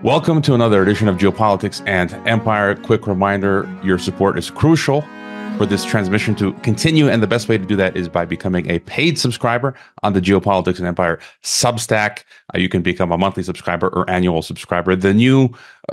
Welcome to another edition of Geopolitics and Empire. Quick reminder, your support is crucial for this transmission to continue, and the best way to do that is by becoming a paid subscriber on the Geopolitics and Empire Substack. You can become a monthly subscriber or annual subscriber. The new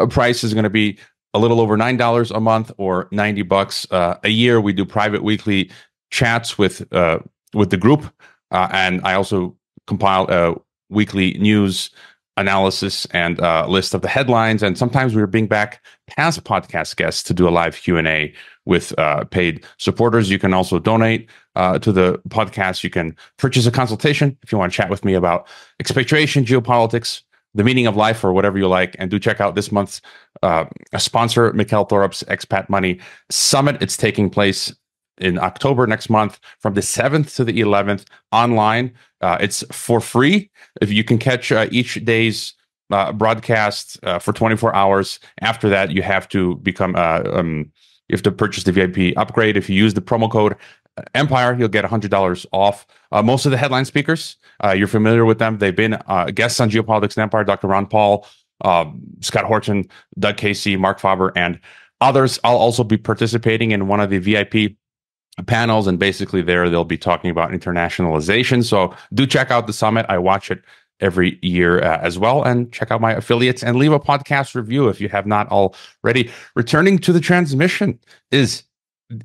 price is going to be a little over $9 a month or $90 a year. We do private weekly chats with the group, and I also compile weekly news analysis and list of the headlines, and sometimes we're bringing back past podcast guests to do a live Q&A with paid supporters. You can also donate to the podcast. You can purchase a consultation if you want to chat with me about expatriation, geopolitics, the meaning of life, or whatever you like. And do check out this month's sponsor, Mikhail Thorup's Expat Money Summit. It's taking place in October next month from the 7th to the 11th online. It's for free. If you can catch each day's broadcast for 24 hours. After that, you have to become you have to purchase the VIP upgrade. If you use the promo code Empire, you'll get $100 off. Most of the headline speakers, you're familiar with them. They've been guests on Geopolitics and Empire: Dr. Ron Paul, Scott Horton, Doug Casey, Mark Faber, and others. I'll also be participating in one of the VIP panels, and basically they'll be talking about internationalization. So do check out the summit. I watch it every year as well, and check out my affiliates and leave a podcast review if you have not already. Returning to the transmission is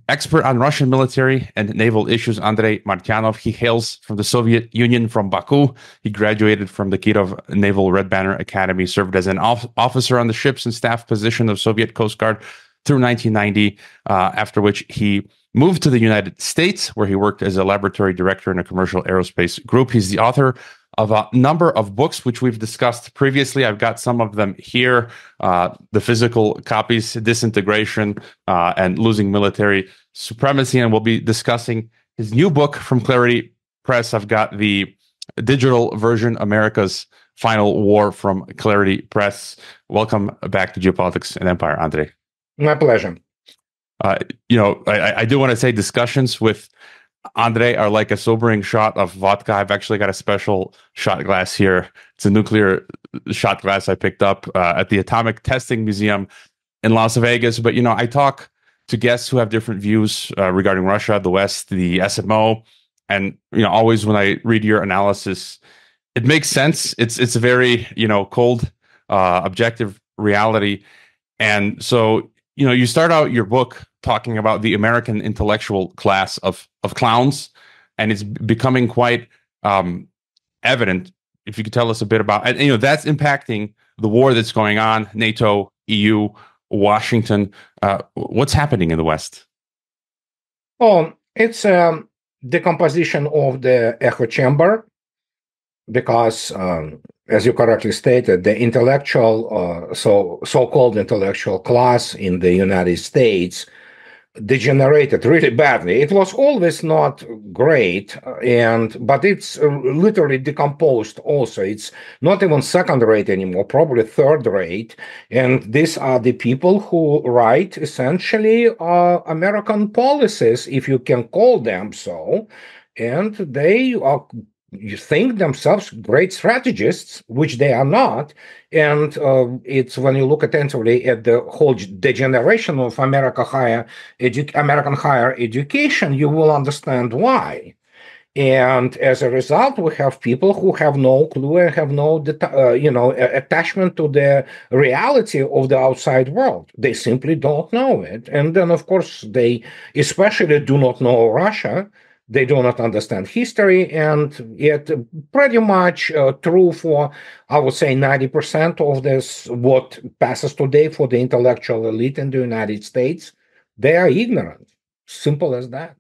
expert on Russian military and naval issues, Andrei Martyanov. He hails from the Soviet Union, from Baku. He graduated from the Kirov Naval Red Banner Academy, served as an officer on the ships and staff position of Soviet Coast Guard through 1990, after which he moved to the United States, where he worked as a laboratory director in a commercial aerospace group. He's the author of a number of books, which we've discussed previously. I've got some of them here, the physical copies, Disintegration, and Losing Military Supremacy, and we'll be discussing his new book from Clarity Press. I've got the digital version, America's Final War, from Clarity Press. Welcome back to Geopolitics and Empire, Andrei. My pleasure. I do want to say discussions with Andrei are like a sobering shot of vodka. I've actually got a special shot glass here. It's a nuclear shot glass I picked up at the Atomic Testing Museum in Las Vegas. But, I talk to guests who have different views regarding Russia, the West, the SMO. And, always when I read your analysis, it makes sense. It's a very, cold, objective reality. And so, you start out your book talking about the American intellectual class of clowns, and it's becoming quite evident. If you could tell us a bit about, and that's impacting the war that's going on, NATO, EU, Washington. What's happening in the West? Oh, it's a decomposition of the echo chamber, because as you correctly stated, the intellectual, so-called intellectual class in the United States degenerated really badly. It was always not great, but it's literally decomposed also. It's not even second rate anymore, probably third rate. And these are the people who write essentially American policies, if you can call them so. And they are, you think themselves great strategists, which they are not. And it's when you look attentively at the whole degeneration of American higher education, you will understand why. And as a result, we have people who have no clue and have no attachment to the reality of the outside world. They simply don't know it. And then, of course, they especially do not know Russia. They do not understand history, and yet pretty much true for, I would say, 90% of this, what passes today for the intellectual elite in the United States. They are ignorant. Simple as that.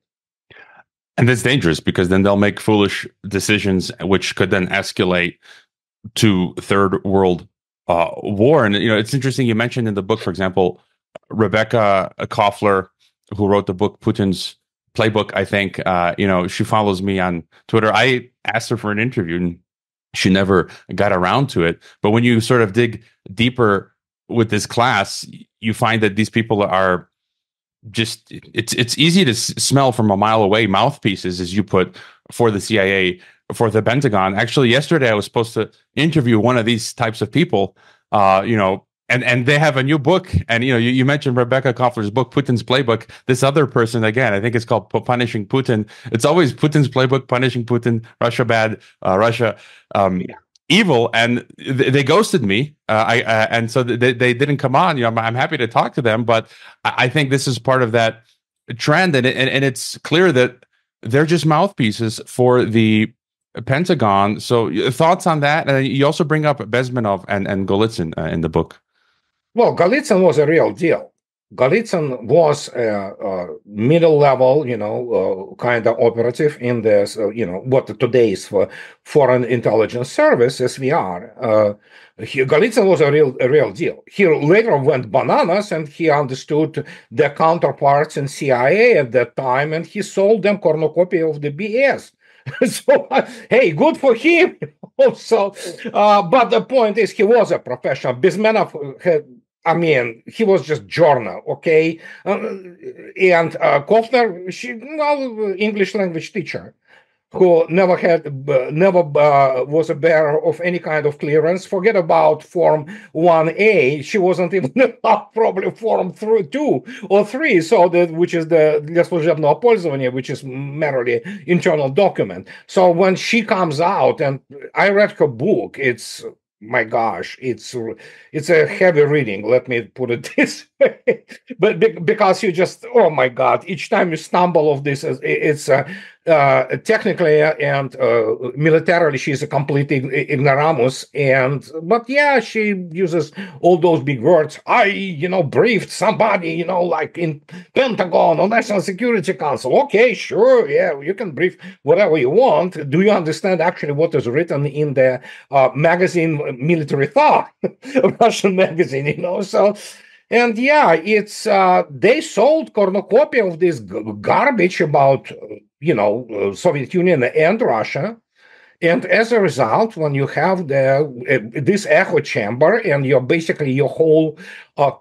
And that's dangerous, because then they'll make foolish decisions, which could then escalate to third world war. And, it's interesting. You mentioned in the book, for example, Rebecca Koffler, who wrote the book Putin's Playbook, I think. She follows me on Twitter. I asked her for an interview, and she never got around to it. But when you sort of dig deeper with this class, you find that these people are just, it's easy to smell from a mile away, mouthpieces, as you put, for the CIA, for the Pentagon. Actually, yesterday I was supposed to interview one of these types of people, You know, and they have a new book, and you mentioned Rebecca Koffler's book, Putin's Playbook. This other person, again, I think it's called Punishing Putin. It's always Putin's Playbook, Punishing Putin, Russia bad, Russia evil, and they ghosted me. And so they didn't come on. I'm happy to talk to them, but I think this is part of that trend, and it's clear that they're just mouthpieces for the Pentagon. So thoughts on that? And you also bring up Bezmenov and Golitsyn in the book. Well, Golitsyn was a real deal. Golitsyn was a middle level, kind of operative in this, what today is for Foreign Intelligence Service, SVR. Golitsyn was a real deal. He later went bananas, and he understood the counterparts in CIA at that time, and he sold them cornucopia of the BS. So, hey, good for him. So, but the point is, he was a professional. Bezmenov he was just journal, okay? And Koffler, English language teacher, who never was a bearer of any kind of clearance. Forget about Form 1A. She wasn't even probably Form 2 or 3, so which is the для служебного пользования, which is merely internal document. So when she comes out, and I read her book, it's, my gosh, it's a heavy reading, let me put it this way. But because you just, oh my God, each time you stumble of this, it's technically and militarily, she's a complete ignoramus. But yeah, she uses all those big words. I, briefed somebody, like in Pentagon or National Security Council. Okay, sure, yeah, you can brief whatever you want. Do you understand actually what is written in the magazine Military Thought, Russian magazine, So, and yeah, it's they sold cornucopia of this garbage about Soviet Union and Russia, and as a result, when you have this echo chamber, and your whole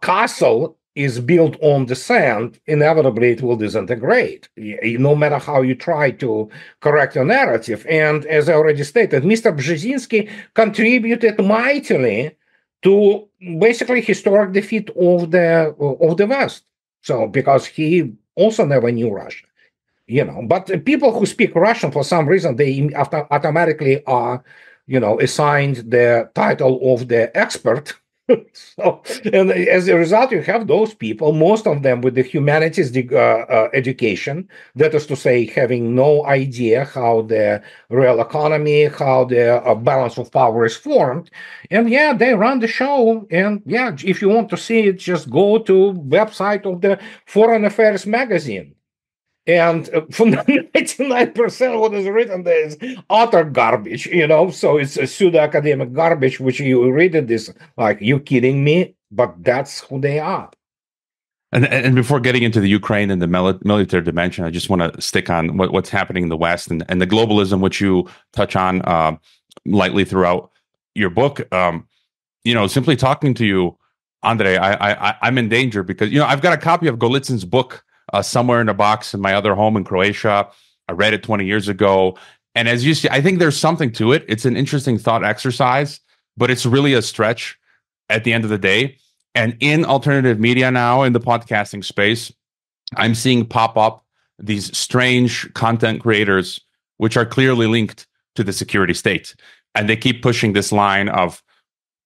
castle is built on the sand, inevitably it will disintegrate, no matter how you try to correct the narrative. And as I already stated, Mr. Brzezinski contributed mightily to basically historic defeat of the West. So because he also never knew Russia, But people who speak Russian, for some reason, they automatically are, assigned the title of the expert. So, and as a result, you have those people, most of them with the humanities education, that is to say, having no idea how the real economy, how the balance of power is formed. And yeah, they run the show. And yeah, if you want to see it, just go to website of the Foreign Affairs magazine. And for 99% of what is written there is utter garbage, so it's a pseudo-academic garbage, which you read it this like, you kidding me? But that's who they are. And before getting into the Ukraine and the military dimension, I just want to stick on what's happening in the West and the globalism, which you touch on lightly throughout your book. Simply talking to you, Andrei, I'm in danger because, I've got a copy of Golitsyn's book somewhere in a box in my other home in Croatia. I read it 20 years ago. And as you see, I think there's something to it. It's an interesting thought exercise, but it's really a stretch at the end of the day. And in alternative media now, in the podcasting space, I'm seeing pop up these strange content creators, which are clearly linked to the security state. And they keep pushing this line of,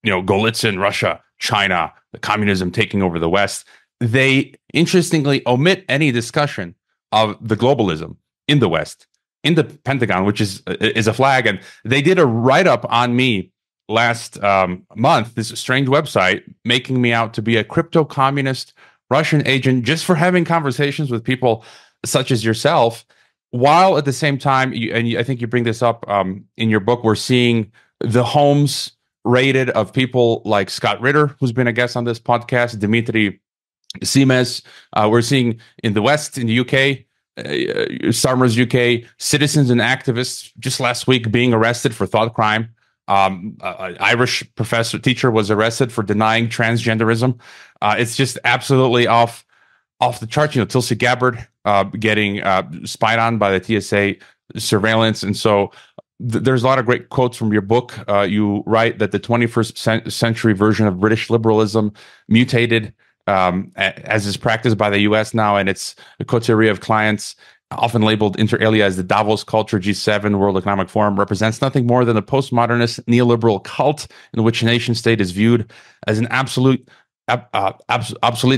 Golitsyn, Russia, China, the communism taking over the West. They interestingly omit any discussion of the globalism in the West, in the Pentagon, which is a flag. And they did a write-up on me last month, this strange website, making me out to be a crypto-communist Russian agent just for having conversations with people such as yourself, while at the same time, I think you bring this up in your book, we're seeing the homes raided of people like Scott Ritter, who's been a guest on this podcast, Dmitry Simes. We're seeing in the West, in the UK, Starmer's UK, citizens and activists just last week being arrested for thought crime. An Irish teacher was arrested for denying transgenderism. It's just absolutely off the charts. Tulsi Gabbard getting spied on by the TSA surveillance. And so there's a lot of great quotes from your book. You write that the 21st century version of British liberalism mutated as is practiced by the U.S. now, and its coterie of clients, often labeled inter alia as the Davos culture, G7, World Economic Forum, represents nothing more than a postmodernist neoliberal cult in which a nation state is viewed as an obsolete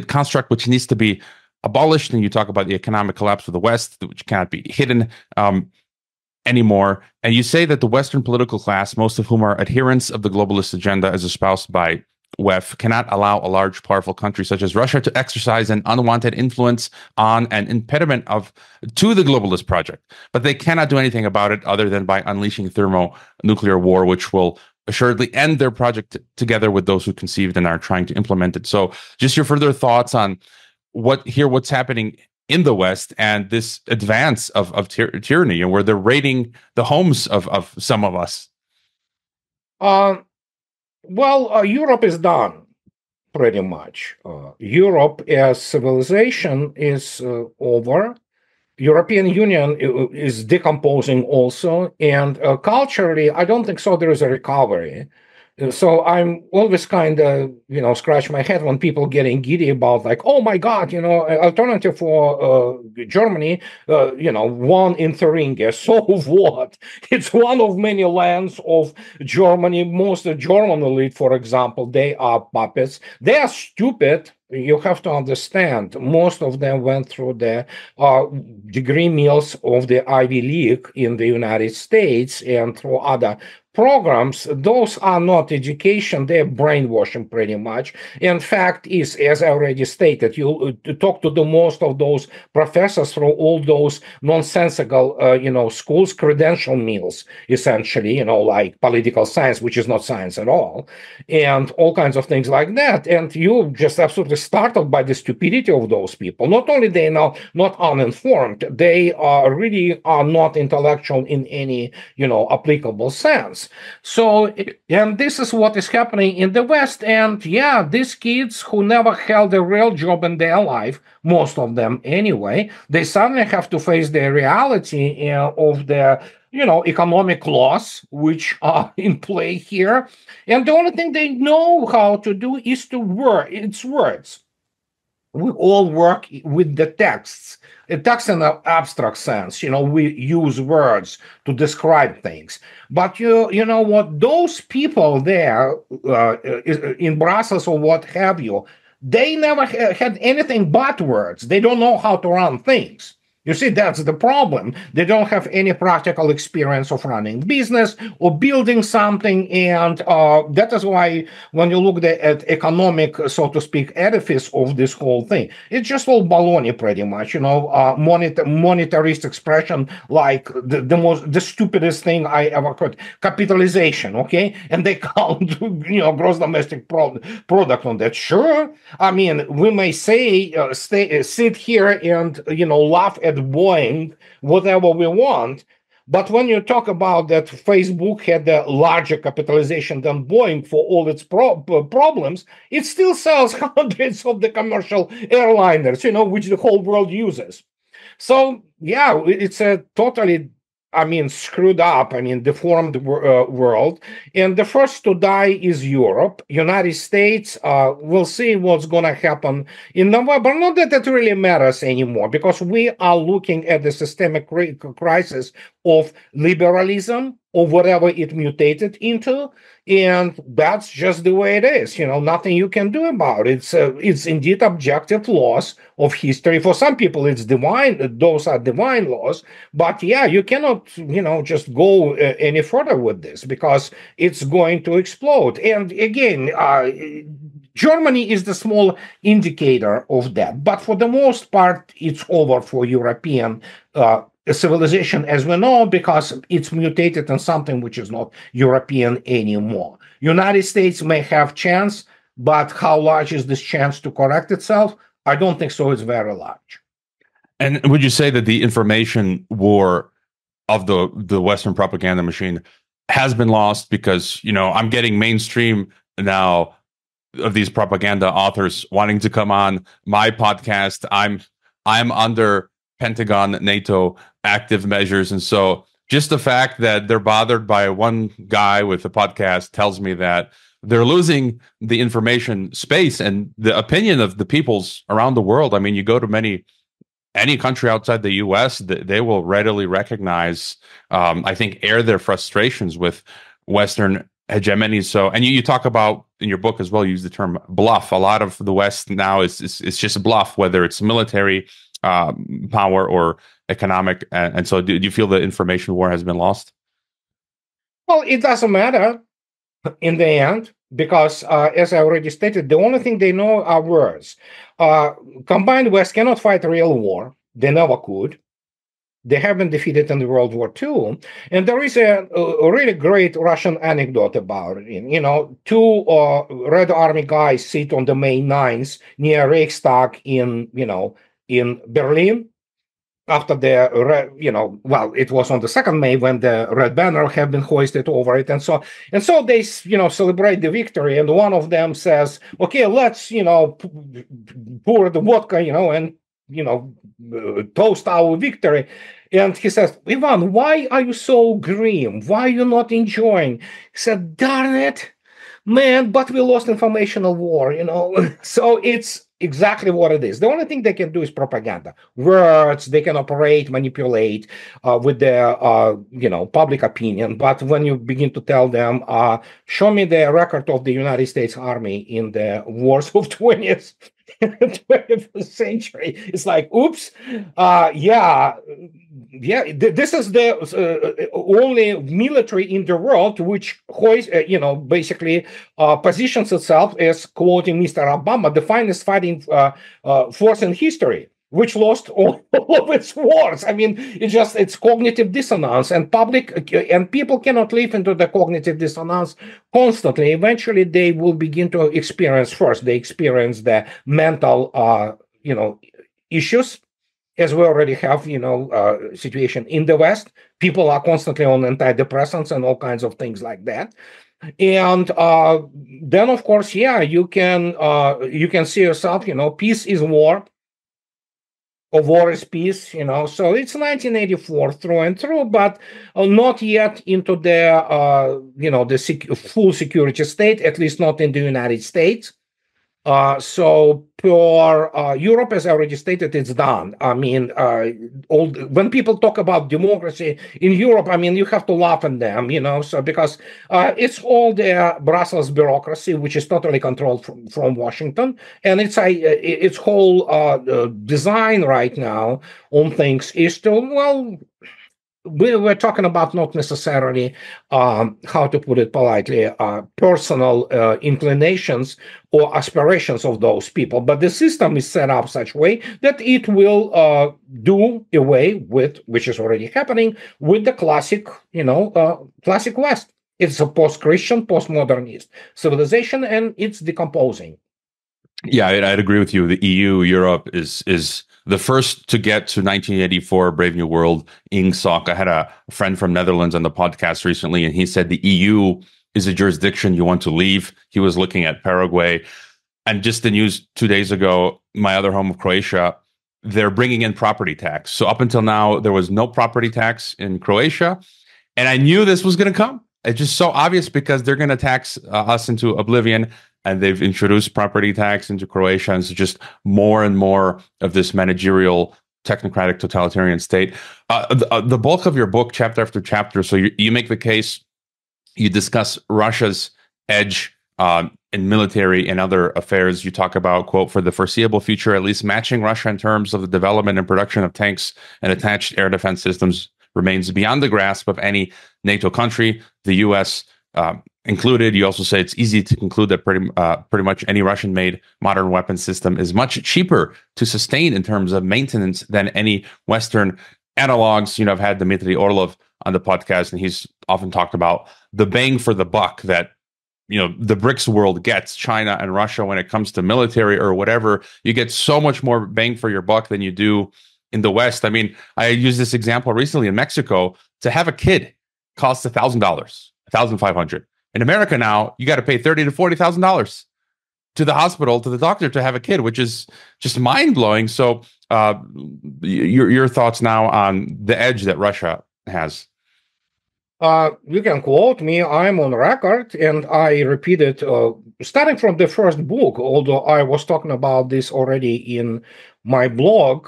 construct which needs to be abolished. And you talk about the economic collapse of the West, which cannot be hidden anymore. And you say that the Western political class, most of whom are adherents of the globalist agenda as espoused by WEF, cannot allow a large, powerful country such as Russia to exercise an unwanted influence on an impediment to the globalist project. But they cannot do anything about it other than by unleashing thermonuclear war, which will assuredly end their project together with those who conceived and are trying to implement it. So just your further thoughts on what's happening in the West and this advance of tyranny, and where they're raiding the homes of some of us. Europe is done, pretty much. Europe as civilization is over. European Union is decomposing also, and culturally, I don't think so. There is a recovery. So I'm always kind of, scratch my head when people getting giddy about like, oh my God, alternative for Germany, one in Thuringia. So what? It's one of many lands of Germany. Most of the German elite, for example, they are puppets. They are stupid. You have to understand, most of them went through the degree mills of the Ivy League in the United States and through other programs. Those are not education, they're brainwashing pretty much. In fact, as I already stated, you talk to the most of those professors through all those nonsensical, schools, credential mills, essentially, like political science, which is not science at all, and all kinds of things like that. And you just absolutely startled by the stupidity of those people. Not only they are not uninformed, they really are not intellectual in any, applicable sense. So, and this is what is happening in the West. And yeah, these kids who never held a real job in their life, most of them anyway, they suddenly have to face the reality of the economic laws which are in play here. And the only thing they know how to do is to work. It's words. We all work with the texts. A text in an abstract sense, we use words to describe things. But you know what? Those people there in Brussels or what have you, they never had anything but words. They don't know how to run things. You see, that's the problem. They don't have any practical experience of running business or building something. And that is why when you look at economic, so to speak, edifice of this whole thing, it's just all baloney pretty much, monetarist expression, like the stupidest thing I ever heard, capitalization, okay? And they count, gross domestic product on that. Sure. I mean, we may say, sit here and, laugh at Boeing, whatever we want. But when you talk about that Facebook had a larger capitalization than Boeing for all its problems, it still sells hundreds of the commercial airliners, which the whole world uses. So, yeah, it's a totally screwed up, deformed world. And the first to die is Europe. United States, we'll see what's going to happen in November. Not that it really matters anymore, because we are looking at the systemic crisis of liberalism, or whatever it mutated into. And that's just the way it is. Nothing you can do about it. It's indeed objective laws of history. For some people, it's divine. Those are divine laws. But yeah, you cannot, just go any further with this, because it's going to explode. And again, Germany is the small indicator of that. But for the most part, it's over for European civilization as we know, because it's mutated in something which is not European anymore. United States may have chance, but how large is this chance to correct itself? I don't think so. It's very large. And would you say that the information war of the Western propaganda machine has been lost? Because, I'm getting mainstream now of these propaganda authors wanting to come on my podcast. I'm under Pentagon, NATO active measures. And so just the fact that they're bothered by one guy with a podcast tells me that they're losing the information space and the opinion of the peoples around the world. I mean, you go to any country outside the U.S., they will readily recognize, I think, air their frustrations with Western hegemony. So, and you talk about in your book as well, you use the term bluff. A lot of the West now is just bluff, whether it's military power or economic. And so, do you feel the information war has been lost? Well, it doesn't matter in the end, because as I already stated, the only thing they know are words. Combined West cannot fight a real war. They never could. They have been defeated in the World War II. And there is a really great Russian anecdote about it. You know, two Red Army guys sit on the May 9th near Reichstag in Berlin. After it was on the 2nd May when the red banner had been hoisted over it, and so they, celebrate the victory. And one of them says, "Okay, let's, pour the vodka, and toast our victory." And he says, "Ivan, why are you so grim? Why are you not enjoying?" He said, "Darn it, man! But we lost informational war, So it's exactly what it is. The only thing they can do is propaganda. Words, they can operate, manipulate with their, public opinion. But when you begin to tell them, show me the record of the United States Army in the wars of 20th century, it's like, oops, this is the only military in the world which basically positions itself as, quoting Mr. Obama, the finest fighting force in history, which lost all of its wars. I mean, it's cognitive dissonance, and people cannot live into the cognitive dissonance constantly. Eventually, they will begin to experience the mental, issues, as we already have, situation in the West. People are constantly on antidepressants and all kinds of things like that. And then, of course, you can see yourself, peace is war, or war is peace, So it's 1984 through and through, but not yet into the full security state, at least not in the United States. So for Europe, as I already stated, it's done. I mean, when people talk about democracy in Europe, I mean, you have to laugh at them, so because it's all the Brussels bureaucracy, which is totally controlled from Washington, and its whole design right now on things is to, we're talking about not necessarily, how to put it politely, personal inclinations or aspirations of those people, but the system is set up such a way that it will do away with, which is already happening, with the classic, classic West. It's a post-Christian, post-modernist civilization, and it's decomposing. Yeah, I'd agree with you. The EU, Europe is the first to get to 1984 Brave New World INGSOC. I had a friend from Netherlands on the podcast recently, and he said the EU is a jurisdiction you want to leave. He was looking at Paraguay. And just the news 2 days ago, my other home of Croatia, they're bringing in property tax. So up until now, there was no property tax in Croatia. And I knew this was going to come. It's just so obvious because they're going to tax us into oblivion. And they've introduced property tax into Croatia. And so just more and more of this managerial, technocratic, totalitarian state. The bulk of your book, chapter after chapter, so you make the case, you discuss Russia's edge in military and other affairs. You talk about, quote, for the foreseeable future, at least matching Russia in terms of the development and production of tanks and attached air defense systems remains beyond the grasp of any NATO country, the U.S., included. You also say it's easy to conclude that pretty much any Russian-made modern weapon system is much cheaper to sustain in terms of maintenance than any Western analogs. I've had Dmitry Orlov on the podcast, and he's often talked about the bang for the buck that the BRICS world gets, China and Russia, when it comes to military or whatever. You get so much more bang for your buck than you do in the West. I mean, I used this example recently in Mexico. To have a kid costs $1,000, $1,500. In America now, you got to pay $30,000 to $40,000 to the hospital, to the doctor, to have a kid, which is just mind blowing. So, your thoughts now on the edge that Russia has? You can quote me. I'm on record, and I repeat it starting from the first book, although I was talking about this already in my blog.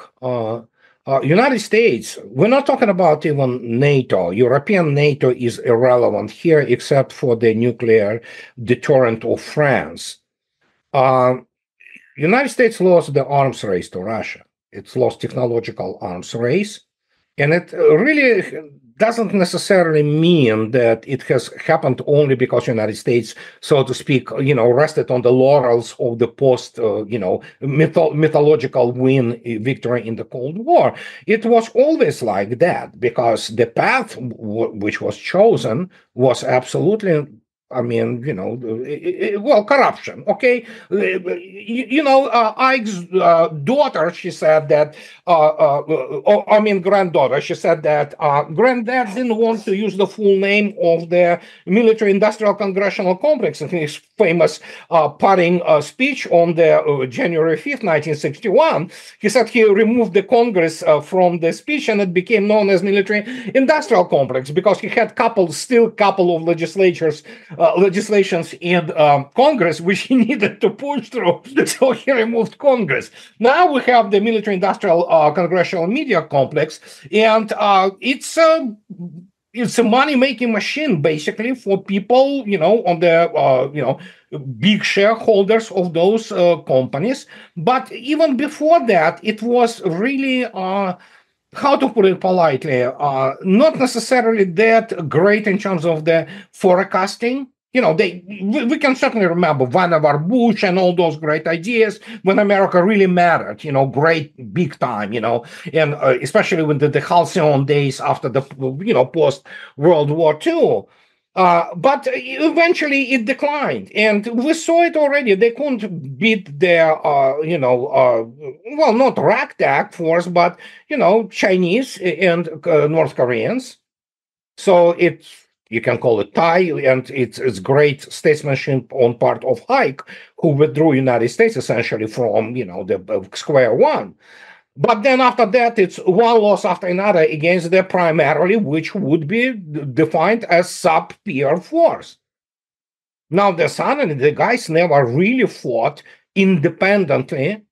United States, we're not talking about even NATO. European NATO is irrelevant here, except for the nuclear deterrent of France. United States lost the arms race to Russia. It's lost technological arms race. And it really doesn't necessarily mean that it has happened only because United States, so to speak, rested on the laurels of the post, mythological victory in the Cold War. It was always like that because the path which was chosen was absolutely, corruption. Okay, Ike's daughter, she said that. Granddaughter, she said that granddad didn't want to use the full name of the military-industrial congressional complex in his famous parting speech on the January 5th, 1961. He said he removed the Congress from the speech, and it became known as military-industrial complex because he had couple of legislations in Congress which he needed to push through, so he removed Congress. Now we have the military-industrial congressional media complex, and it's a money-making machine basically for people, on the big shareholders of those companies. But even before that, it was really how to put it politely, not necessarily that great in terms of the forecasting. We can certainly remember Vannevar Bush and all those great ideas when America really mattered, great big time, and especially when the halcyon days after the, post World War II. But eventually it declined, and we saw it already. They couldn't beat their, not ragtag force, but, Chinese and North Koreans. So you can call it tie, and it's great statesmanship on part of Ike, who withdrew United States essentially from, the square one. But then after that, it's one loss after another against the primarily, which would be defined as sub-peer force. Now, suddenly the guys never really fought independently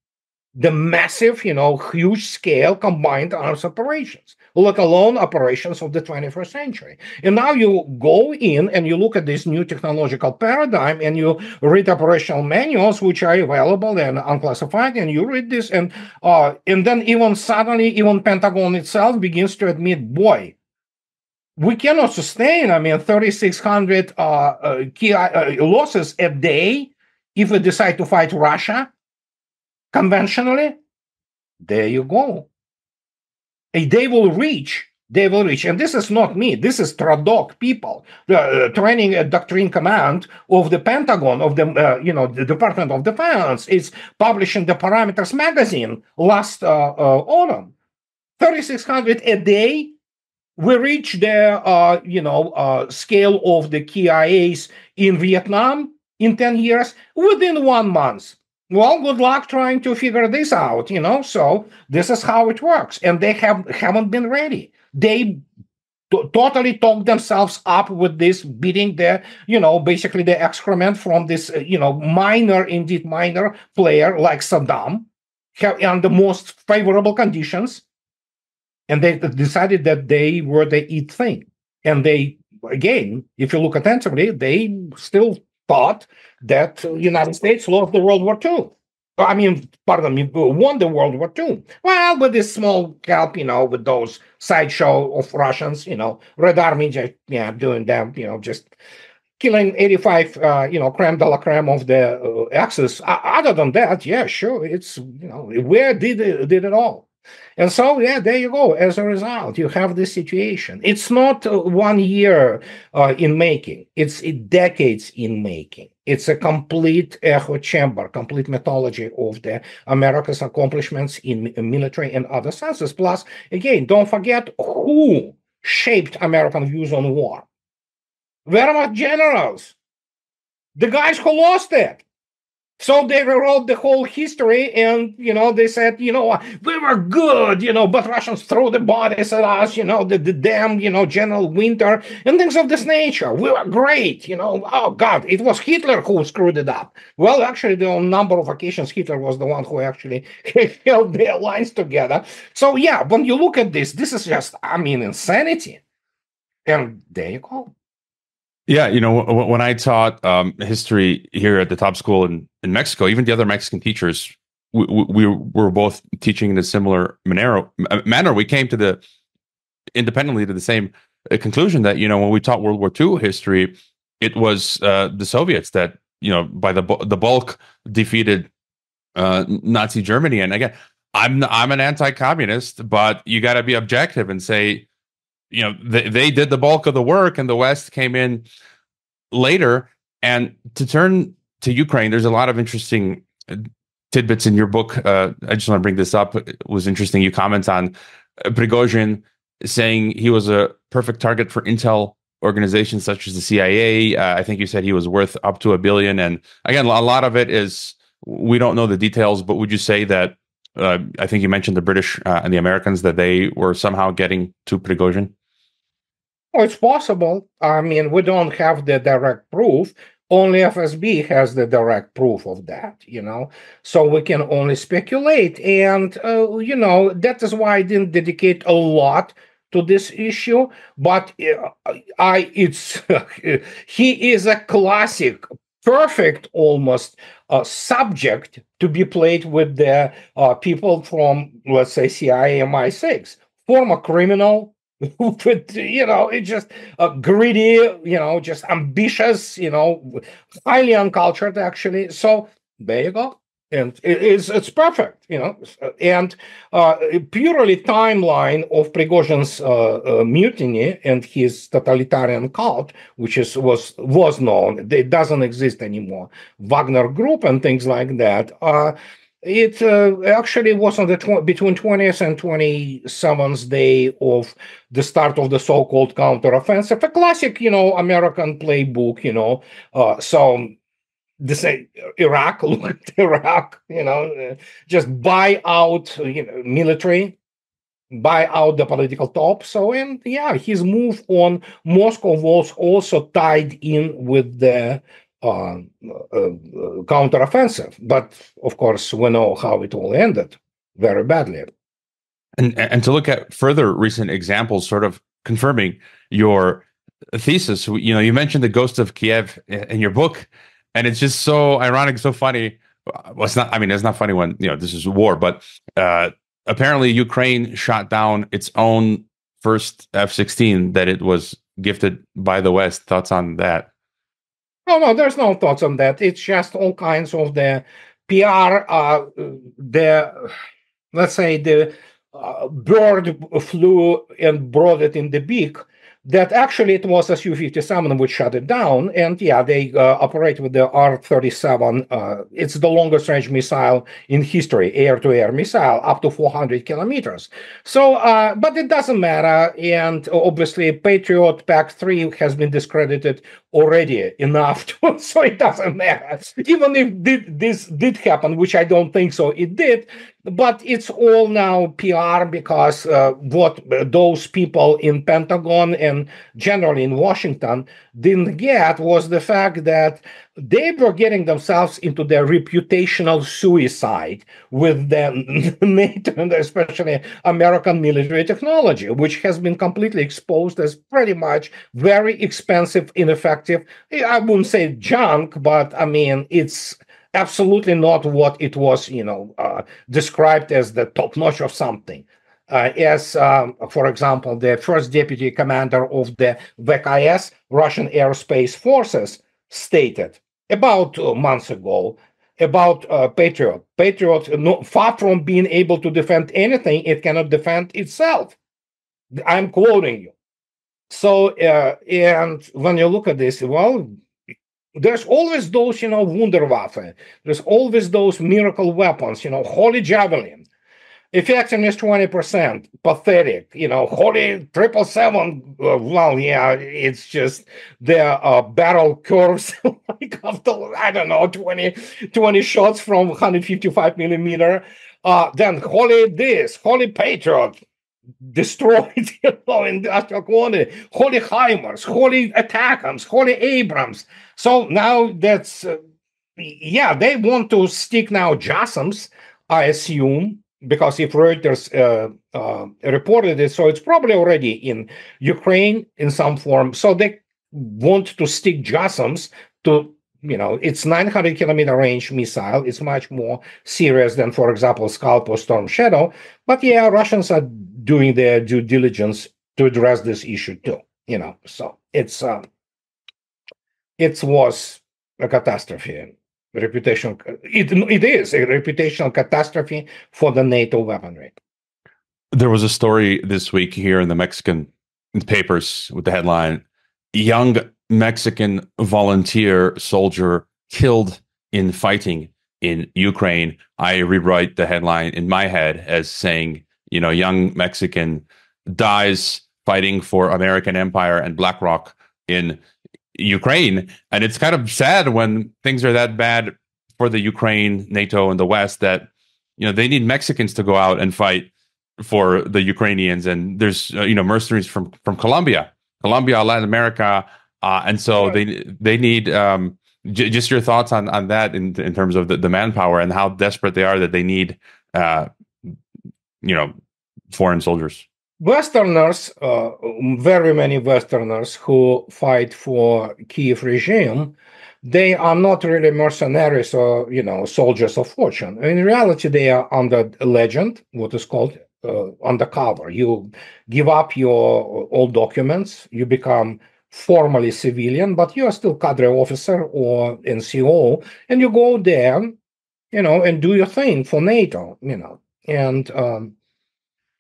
the massive, huge scale combined arms operations, let alone operations of the 21st century. And now you go in and you look at this new technological paradigm and you read operational manuals, which are available and unclassified, and you read this, and then even Pentagon itself begins to admit, boy, we cannot sustain, 3,600 losses a day if we decide to fight Russia conventionally. There you go. They will reach. And this is not me. This is Tradoc people, the training and doctrine command of the Pentagon, of the, the Department of Defense. It's publishing the Parameters magazine last autumn. 3,600 a day. We reach the, scale of the KIAs in Vietnam in 10 years within 1 month. Well, good luck trying to figure this out, So this is how it works, and they haven't been ready. They totally talked themselves up with this, beating the, basically the excrement from this, minor player like Saddam, on the most favorable conditions, and they decided that they were the it thing. And they, again, if you look attentively, they still thought that United States lost the World War II. Won the World War II. Well, with this small help, with those sideshow of Russians, Red Army just, doing them, just killing 85, creme de la creme of the Axis. Other than that, yeah, sure, it's, where did it all? And so, there you go. As a result, you have this situation. It's not 1 year in making. It's decades in making. It's a complete echo chamber, complete mythology of the America's accomplishments in military and other senses. Plus, again, don't forget who shaped American views on war. Wehrmacht generals, the guys who lost it. So they rewrote the whole history, and they said, we were good, but Russians threw the bodies at us, the damn, General Winter and things of this nature. We were great, Oh God, it was Hitler who screwed it up. Well, actually, on a number of occasions, Hitler was the one who actually held the alliance together. So yeah, when you look at this is just, insanity. And there you go. Yeah, when I taught history here at the top school in Mexico, even the other Mexican teachers, we were both teaching in a similar manner. We came to independently to the same conclusion that, when we taught World War II history, it was the Soviets that, by the bulk defeated Nazi Germany. And again, I'm an anti-communist, but you got to be objective and say, they did the bulk of the work and the West came in later. And to turn to Ukraine, there's a lot of interesting tidbits in your book. I just want to bring this up. It was interesting. You comment on Prigozhin saying he was a perfect target for intel organizations such as the CIA. I think you said he was worth up to $1 billion. And again, a lot of it is, we don't know the details, but would you say that, I think you mentioned the British and the Americans, that they were somehow getting to Prigozhin? Oh, it's possible. We don't have the direct proof. Only FSB has the direct proof of that, So we can only speculate. And, that is why I didn't dedicate a lot to this issue. But he is a classic, perfect almost subject to be played with the people from, let's say, CIA MI6, former criminal, but it's just greedy, just ambitious, highly uncultured, actually. So there you go. And it's perfect, and purely timeline of Prigozhin's mutiny and his totalitarian cult, which was known, it doesn't exist anymore. Wagner Group and things like that. It actually was on between 20th and 27th day of the start of the so-called counteroffensive, a classic, American playbook, so this Iraq, look at Iraq, just buy out, military, buy out the political top. So, and yeah, his move on Moscow was also tied in with the counteroffensive. But of course, we know how it all ended, very badly. And to look at further recent examples, sort of confirming your thesis, you mentioned the Ghost of Kiev in your book, and it's just so ironic, so funny. Well, it's not. It's not funny when this is war, but apparently Ukraine shot down its own first F-16 that it was gifted by the West. Thoughts on that? Oh, no, there's no thoughts on that. It's just all kinds of the PR, let's say the bird flew and brought it in the beak, that actually it was a Su-57 which shut it down. And yeah, they operate with the R-37. It's the longest range missile in history, air-to-air missile, up to 400 kilometers. So, but it doesn't matter. And obviously, Patriot PAC-3 has been discredited already enough, so it doesn't matter. Even if this did happen, which I don't think so, it did. But it's all now PR, because what those people in Pentagon and generally in Washington didn't get was the fact that they were getting themselves into their reputational suicide with the NATO and especially American military technology, which has been completely exposed as pretty much very expensive, ineffective. I wouldn't say junk, but it's absolutely not what it was, described as the top notch of something. For example, the first deputy commander of the VKS, Russian Aerospace Forces, stated about 2 months ago about Patriot. Patriot, far from being able to defend anything, it cannot defend itself. I'm quoting you. So, and when you look at this, well, there's always those, Wunderwaffe. There's always those miracle weapons, Holy Javelin. Effectiveness 20%. Pathetic. Holy 777. Well, yeah, it's just the barrel curves like after, I don't know, 20 shots from 155 millimeter. Then Holy Patriot. Destroyed, industrial quantity. Holy HIMARS, Holy ATACMS, Holy Abrams. So now that's, they want to stick now JASSMs, I assume, because if Reuters reported it, so it's probably already in Ukraine in some form. So they want to stick JASSMs to, it's 900-kilometer range missile. It's much more serious than, for example, Scalp or Storm Shadow. But yeah, Russians are doing their due diligence to address this issue too. So it was a catastrophe. It is a reputational catastrophe for the NATO weaponry. There was a story this week here in the Mexican papers with the headline, "Young Mexican volunteer soldier killed in fighting in Ukraine." I rewrite the headline in my head as saying, young Mexican dies fighting for American empire and BlackRock in Ukraine. And it's kind of sad when things are that bad for the Ukraine, NATO, and the West that, they need Mexicans to go out and fight for the Ukrainians. And there's, mercenaries from Colombia, Latin America. And so they need, just your thoughts on that in terms of the manpower and how desperate they are that they need, foreign soldiers. Westerners, very many Westerners who fight for Kiev regime, they are not really mercenaries or, soldiers of fortune. In reality, they are under legend, what is called undercover. You give up your old documents, you become formally civilian, but you are still cadre officer or NCO, and you go there, and do your thing for NATO,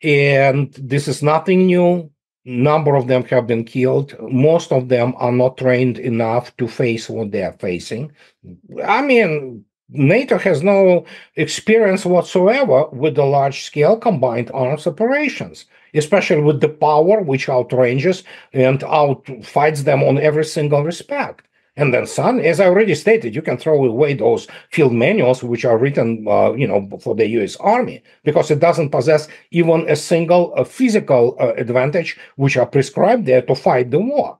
and this is nothing new. Number of them have been killed. Most of them are not trained enough to face what they are facing. I mean, NATO has no experience whatsoever with the large-scale combined arms operations, especially with the power which outranges and outfights them on every single respect. And then, as I already stated, you can throw away those field manuals which are written, for the U.S. Army, because it doesn't possess even a single physical advantage which are prescribed there to fight the war.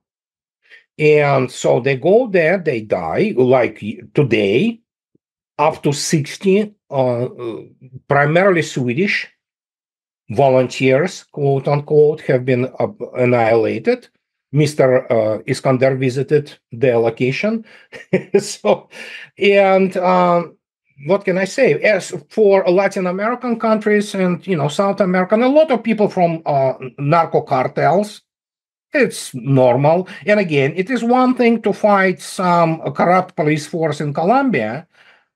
And so they go there, they die, like today, up to 60, primarily Swedish volunteers, quote unquote, have been annihilated. Mr. Iskander visited the location. What can I say? As for Latin American countries and, South American, a lot of people from narco cartels, it's normal. And again, it is one thing to fight some corrupt police force in Colombia,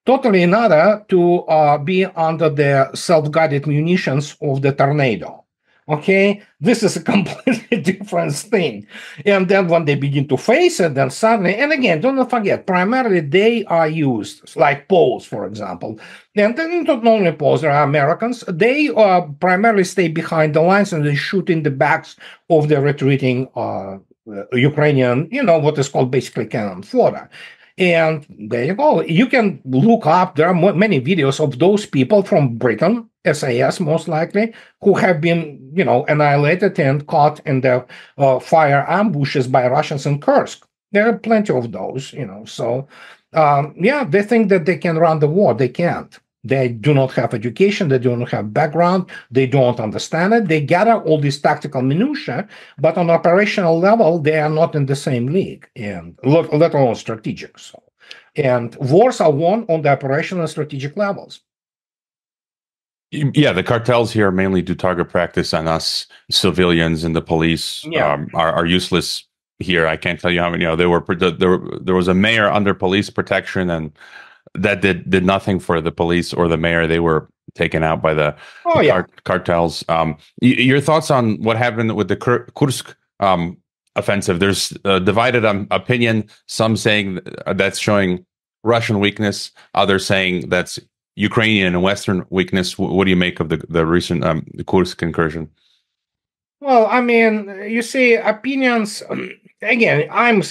totally another to be under the self-guided munitions of the tornado. Okay, this is a completely different thing. And then when they begin to face it, then suddenly, and again, don't forget, primarily they are used, like Poles, for example. And then not only Poles, there are Americans. They primarily stay behind the lines and they shoot in the backs of the retreating Ukrainian, what is called basically cannon fodder. And there you go. You can look up, there are many videos of those people from Britain, SAS most likely, who have been, annihilated and caught in the fire ambushes by Russians in Kursk. There are plenty of those, So, they think that they can run the war. They can't. They do not have education. They do not have background. They don't understand it. They gather all these tactical minutiae, but on operational level, they are not in the same league, and let alone strategic. So, and wars are won on the operational and strategic levels. Yeah, the cartels here mainly do target practice on us civilians, and the police are useless here. I can't tell you how many. There was a mayor under police protection, and that did nothing for the police or the mayor. They were taken out by the cartels. Your thoughts on what happened with the Kursk offensive? There's divided opinion. Some saying that's showing Russian weakness. Others saying that's Ukrainian and Western weakness. What do you make of the recent Kursk incursion? Well, I mean, you see, opinions. Again, I'm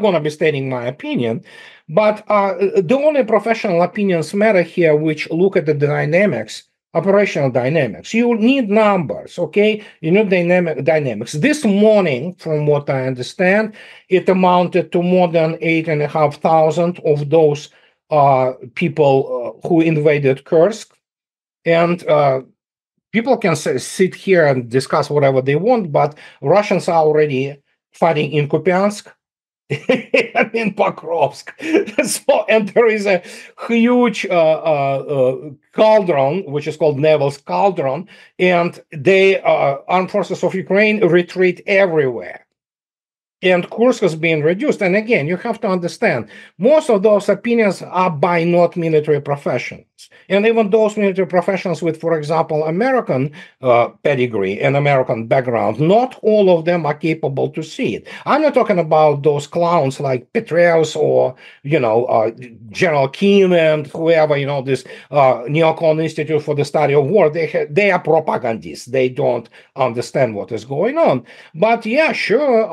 going to be stating my opinion, but the only professional opinions matter here, which look at the dynamics, operational dynamics. You need numbers, okay? You need dynamics. This morning, from what I understand, it amounted to more than 8,500 of those people who invaded Kursk, and people can sit here and discuss whatever they want, but Russians are already fighting in Kupiansk and in Pokrovsk. So, and there is a huge cauldron, which is called Naval's cauldron, and the armed forces of Ukraine retreat everywhere. And Kursk is being reduced. And again, you have to understand, most of those opinions are by not military professionals. And even those military professionals with, for example, American pedigree and American background, not all of them are capable to see it. I'm not talking about those clowns like Petraeus or, General Keenan, whoever, this Neocon Institute for the Study of War. They are propagandists. They don't understand what is going on. But yeah, sure.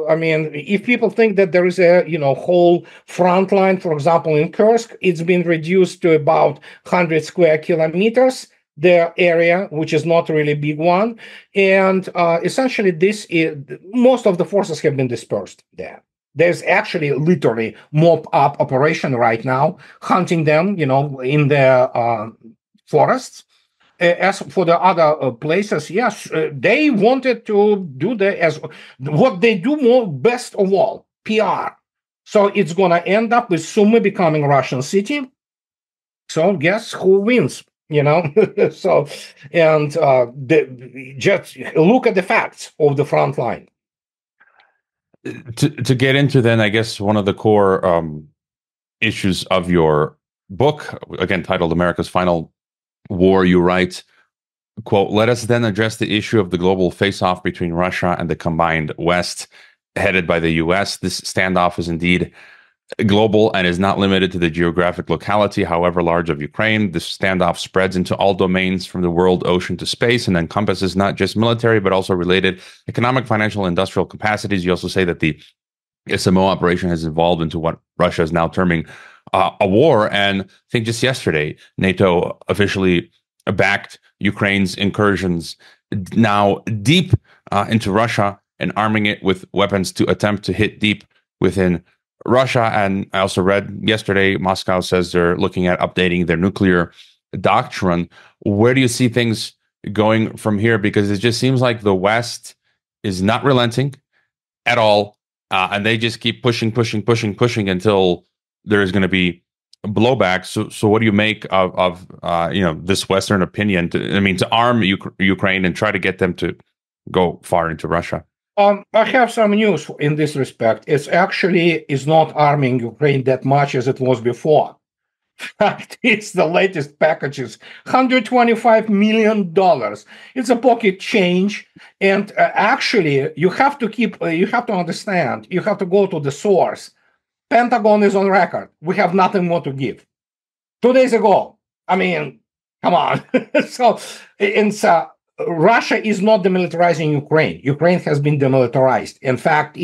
I mean, if people think that there is a whole front line, for example, in Kursk, it's been reduced to about 100 square kilometers, the area, which is not really a big one, and essentially most of the forces have been dispersed there. There's actually literally mop-up operation right now, hunting them, in the forests. As for the other places, yes, they wanted to do what they do best of all, PR. So it's going to end up with Sumy becoming a Russian city. So guess who wins? So, and just look at the facts of the front line. To get into then, I guess one of the core issues of your book, again titled "America's Final War," you write, quote, "Let us then address the issue of the global face-off between Russia and the combined West, headed by the U.S. This standoff is indeed global and is not limited to the geographic locality, however large, of Ukraine. This standoff spreads into all domains from the world ocean to space and encompasses not just military, but also related economic, financial, industrial capacities." You also say that the SMO operation has evolved into what Russia is now terming a war. And I think just yesterday, NATO officially backed Ukraine's incursions now deep into Russia and arming it with weapons to attempt to hit deep within Russia. And I also read yesterday, Moscow says they're looking at updating their nuclear doctrine. Where do you see things going from here? Because it just seems like the West is not relenting at all. And they just keep pushing until there is going to be blowback. So what do you make of this Western opinion to arm Ukraine and try to get them to go far into Russia? I have some news in this respect. It's actually is not arming Ukraine that much as it was before. In fact, it's the latest packages, $125 million. It's a pocket change. And actually, you have to understand, you have to go to the source. Pentagon is on record. We have nothing more to give. 2 days ago. I mean, come on. So Russia is not demilitarizing Ukraine. Ukraine has been demilitarized. In fact,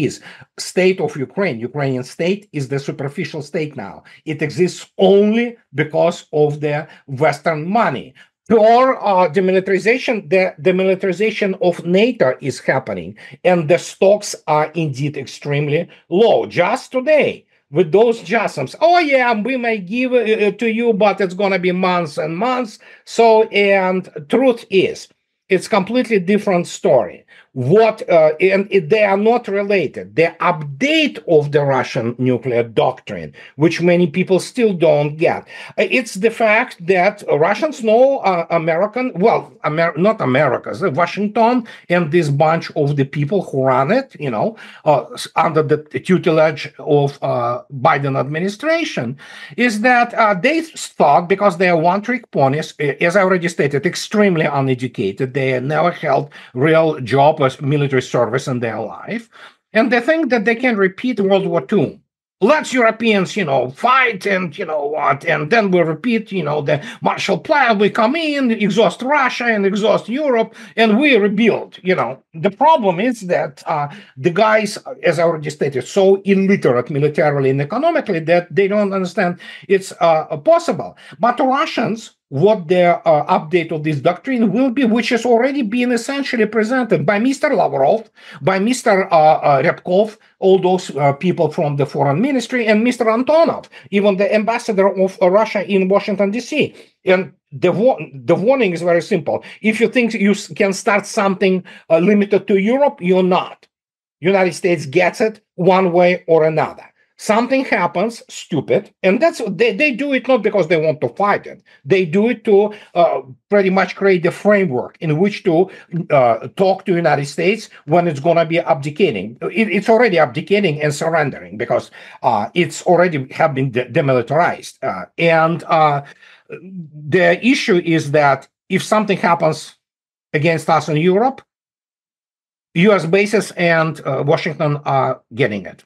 state of Ukrainian state is the superficial state now. It exists only because of the Western money. Pure demilitarization, the demilitarization of NATO is happening, and the stocks are indeed extremely low. Just today, with those JASSMs, oh yeah, we may give it to you, but it's going to be months and months. So, and truth is, it's completely different story. They are not related. The update of the Russian nuclear doctrine, which many people still don't get, it's the fact that Russians know not Americans, Washington and this bunch of the people who run it, under the tutelage of Biden administration, is that they thought, because they are one-trick ponies, as I already stated, extremely uneducated, they never held real job as military service in their life, and they think that they can repeat World War II let's Europeans, fight and what, and then we repeat, the Marshall Plan. We come in, exhaust Russia and exhaust Europe, and we rebuild. The problem is that the guys, as I already stated, so illiterate militarily and economically that they don't understand it's possible. But the Russians, what their update of this doctrine will be, which has already been essentially presented by Mr. Lavrov, by Mr. Ryabkov, all those people from the foreign ministry, and Mr. Antonov, even the ambassador of Russia in Washington, D.C. And the warning is very simple. If you think you can start something limited to Europe, you're not. United States gets it one way or another. Something happens stupid, and that's they do it not because they want to fight it. They do it to pretty much create the framework in which to talk to United States when it's going to be abdicating. It's already abdicating and surrendering because it's already have been demilitarized. And the issue is that if something happens against us in Europe, U.S. bases and Washington are getting it.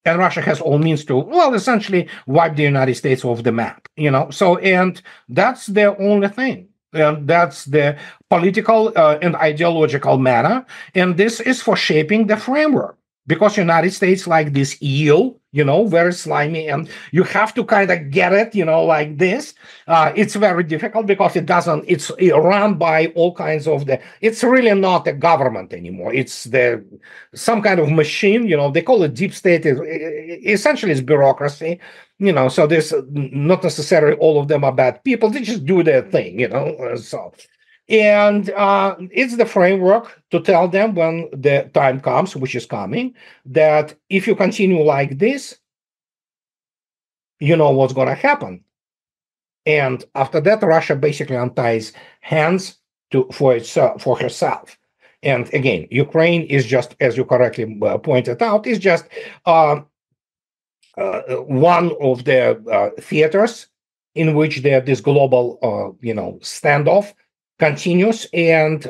And Russia has all means to, essentially wipe the United States off the map, So, and that's the only thing. And that's the political and ideological matter. And this is for shaping the framework. Because United States like this eel, very slimy, and you have to kind of get it, like this. It's very difficult because it's run by all kinds of it's really not a government anymore. It's some kind of machine, they call it deep state. Essentially it's bureaucracy, so there's not necessarily all of them are bad people. They just do their thing, so. And it's the framework to tell them when the time comes, which is coming, that if you continue like this, you know what's going to happen. And after that, Russia basically unties hands for herself. And again, Ukraine is just, as you correctly pointed out, is just one of the theaters in which this global, standoff continues, and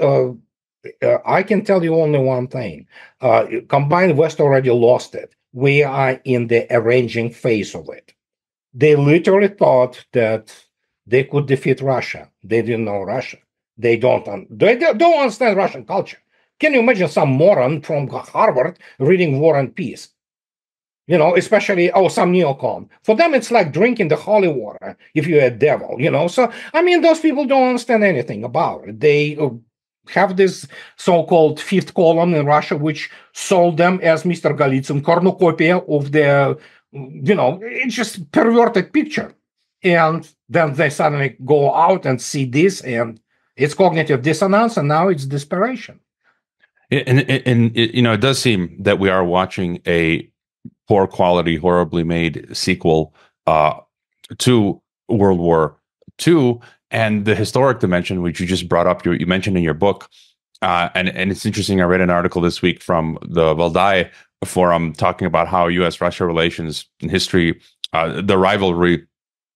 I can tell you only one thing. Combined West already lost it. We are in the arranging phase of it. They literally thought that they could defeat Russia. They didn't know Russia. They don't understand Russian culture. Can you imagine some moron from Harvard reading War and Peace? Especially, some neocon. For them, it's like drinking the holy water if you're a devil, So, those people don't understand anything about it. They have this so-called fifth column in Russia, which sold them as Mr. Golitsyn cornucopia of the, it's just perverted picture. And then they suddenly go out and see this, and it's cognitive dissonance, and now it's desperation. And it does seem that we are watching a poor quality, horribly made sequel to World War II, and the historic dimension, which you just brought up, you mentioned in your book, and it's interesting. I read an article this week from the Valdai Forum talking about how U.S.-Russia relations in history, the rivalry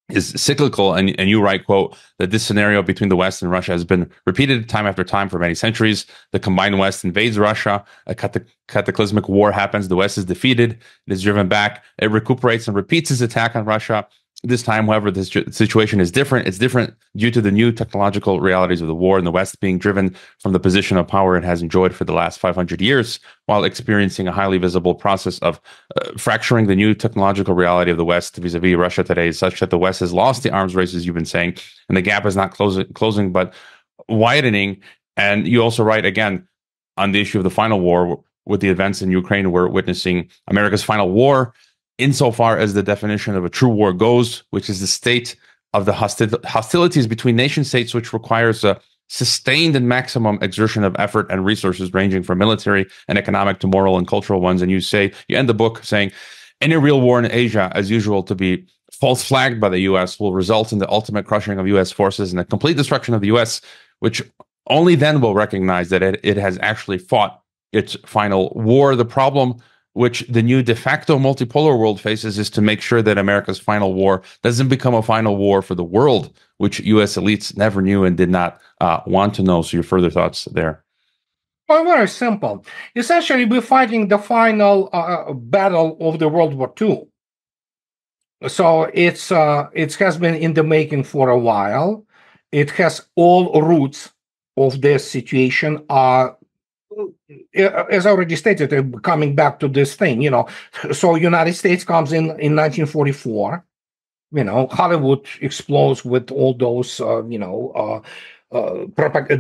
is cyclical, and you write, quote, that this scenario between the West and Russia has been repeated time after time for many centuries. The combined West invades Russia, a cataclysmic war happens, the West is defeated, it is driven back, it recuperates and repeats its attack on Russia. This time, however, this situation is different. It's different due to the new technological realities of the war, and the West being driven from the position of power it has enjoyed for the last 500 years, while experiencing a highly visible process of fracturing. The new technological reality of the West vis-a-vis Russia today is such that the West has lost the arms race, as you've been saying, and the gap is not closing but widening. And you also write, again, on the issue of the final war, with the events in Ukraine, we're witnessing America's final war, insofar as the definition of a true war goes, which is the state of the hostilities between nation states, which requires a sustained and maximum exertion of effort and resources ranging from military and economic to moral and cultural ones. And you end the book saying, any real war in Asia, as usual, to be false flagged by the U.S. will result in the ultimate crushing of U.S. forces and the complete destruction of the U.S., which only then will recognize that it has actually fought its final war. The problem which the new de facto multipolar world faces is to make sure that America's final war doesn't become a final war for the world, which U.S. elites never knew and did not want to know. So your further thoughts there? Well, very simple. Essentially, we're fighting the final battle of the World War II. So it has been in the making for a while. It has all roots of this situation are, as I already stated, coming back to this thing, so United States comes in 1944. Hollywood explodes with all those,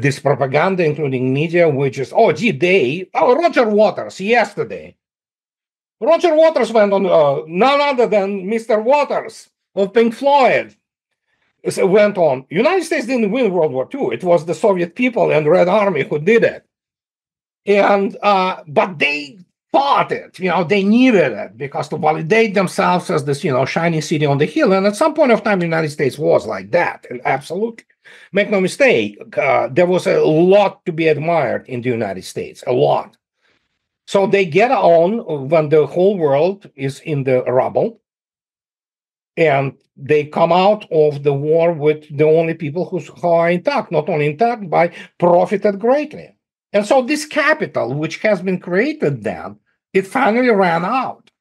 this propaganda, including media, which is, Roger Waters yesterday. Roger Waters went on, none other than Mr. Waters of Pink Floyd went on. United States didn't win World War II. It was the Soviet people and Red Army who did it. And but they fought it. They needed it because to validate themselves as this, shining city on the hill. And at some point of time, the United States was like that. And absolutely. Make no mistake, there was a lot to be admired in the United States, a lot. So they get on when the whole world is in the rubble, and they come out of the war with the only people who are intact, not only intact, but profited greatly. And so this capital, which has been created then, it finally ran out.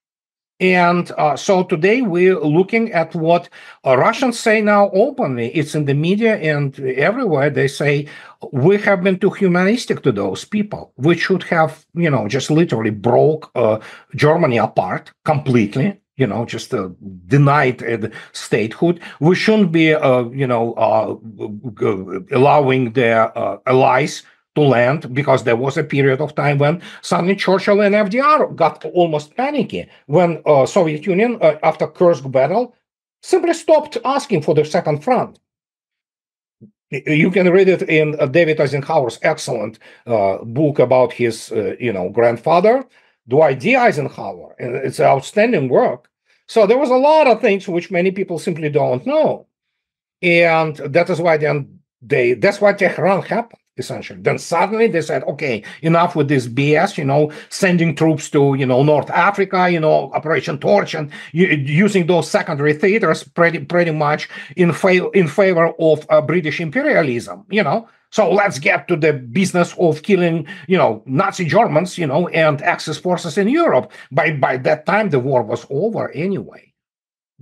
And so today we're looking at what Russians say now openly. It's in the media and everywhere. They say, we have been too humanistic to those people. We should have, just literally broke Germany apart completely, just denied statehood. We shouldn't be, allowing their allies to land, because there was a period of time when suddenly Churchill and FDR got almost panicky when Soviet Union, after Kursk battle, simply stopped asking for the second front. You can read it in David Eisenhower's excellent book about his, grandfather, Dwight D. Eisenhower. And it's outstanding work. So there was a lot of things which many people simply don't know. And that is why that's why Tehran happened. Essentially, then suddenly they said, okay, enough with this BS, sending troops to, North Africa, Operation Torch, and using those secondary theaters pretty much in favor of British imperialism, So let's get to the business of killing, Nazi Germans, and Axis forces in Europe. By that time, the war was over anyway,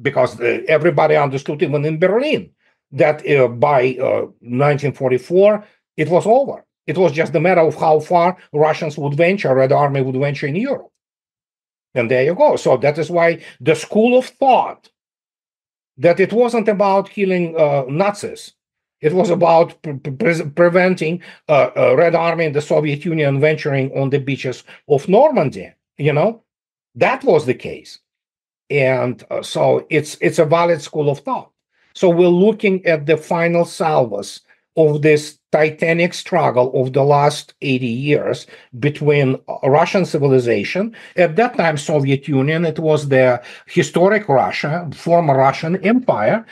because everybody understood, even in Berlin, that by 1944, it was over. It was just a matter of how far Russians would venture, Red Army would venture in Europe. And there you go. So that is why the school of thought that it wasn't about killing Nazis. It was about preventing Red Army and the Soviet Union venturing on the beaches of Normandy. That was the case. And so it's a valid school of thought. So we're looking at the final salvos of this titanic struggle of the last 80 years between Russian civilization. At that time, Soviet Union, it was the historic Russia, former Russian Empire,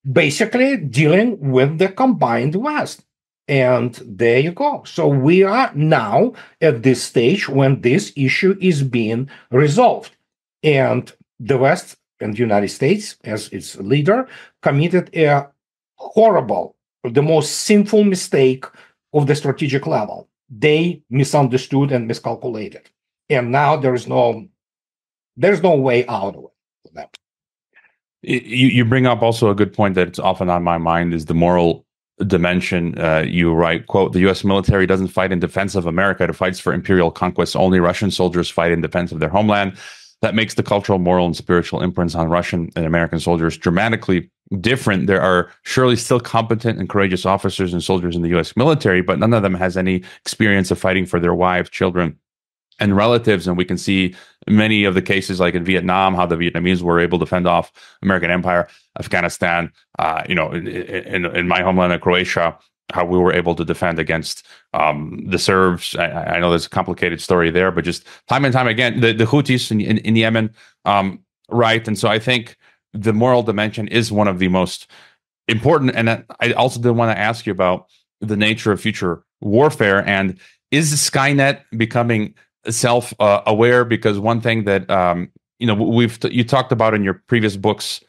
basically dealing with the combined West. And there you go. So we are now at this stage when this issue is being resolved. And the West and the United States, as its leader, committed a horrible, the most sinful mistake of the strategic level. They misunderstood and miscalculated. And now there's no way out of it for them. You bring up also a good point that's often on my mind is the moral dimension. You write, quote, the U.S. military doesn't fight in defense of America. It fights for imperial conquest. Only Russian soldiers fight in defense of their homeland. That makes the cultural, moral, and spiritual imprints on Russian and American soldiers dramatically different. There are surely still competent and courageous officers and soldiers in the U.S. military, but none of them has any experience of fighting for their wives, children, and relatives. And we can see many of the cases, like in Vietnam, how the Vietnamese were able to fend off American empire, Afghanistan, in my homeland of Croatia, how we were able to defend against the Serbs. I know there's a complicated story there, but just time and time again, the Houthis in Yemen, right? And so I think the moral dimension is one of the most important. And I also did want to ask you about the nature of future warfare. And is Skynet becoming self-aware? Because one thing that you talked about in your previous books,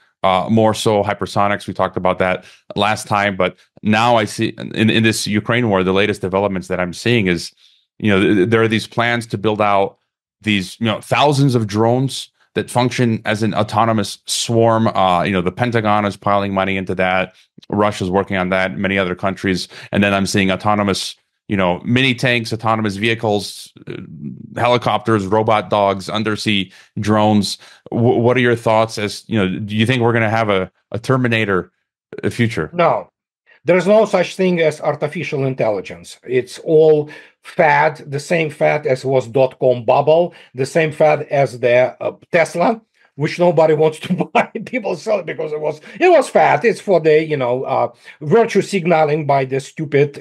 more so hypersonics. We talked about that last time, but now I see in this Ukraine war, the latest developments that I'm seeing is, there are these plans to build out these, thousands of drones that function as an autonomous swarm. The Pentagon is piling money into that. Russia's working on that. Many other countries. And then I'm seeing autonomous, mini tanks, autonomous vehicles, helicopters, robot dogs, undersea drones. What are your thoughts? Do you think we're going to have a Terminator future? No. There's no such thing as artificial intelligence. It's all fad, the same fad as was .com bubble, the same fad as the Tesla, which nobody wants to buy. People sell it because it was fat. It's for the virtue signaling by the stupid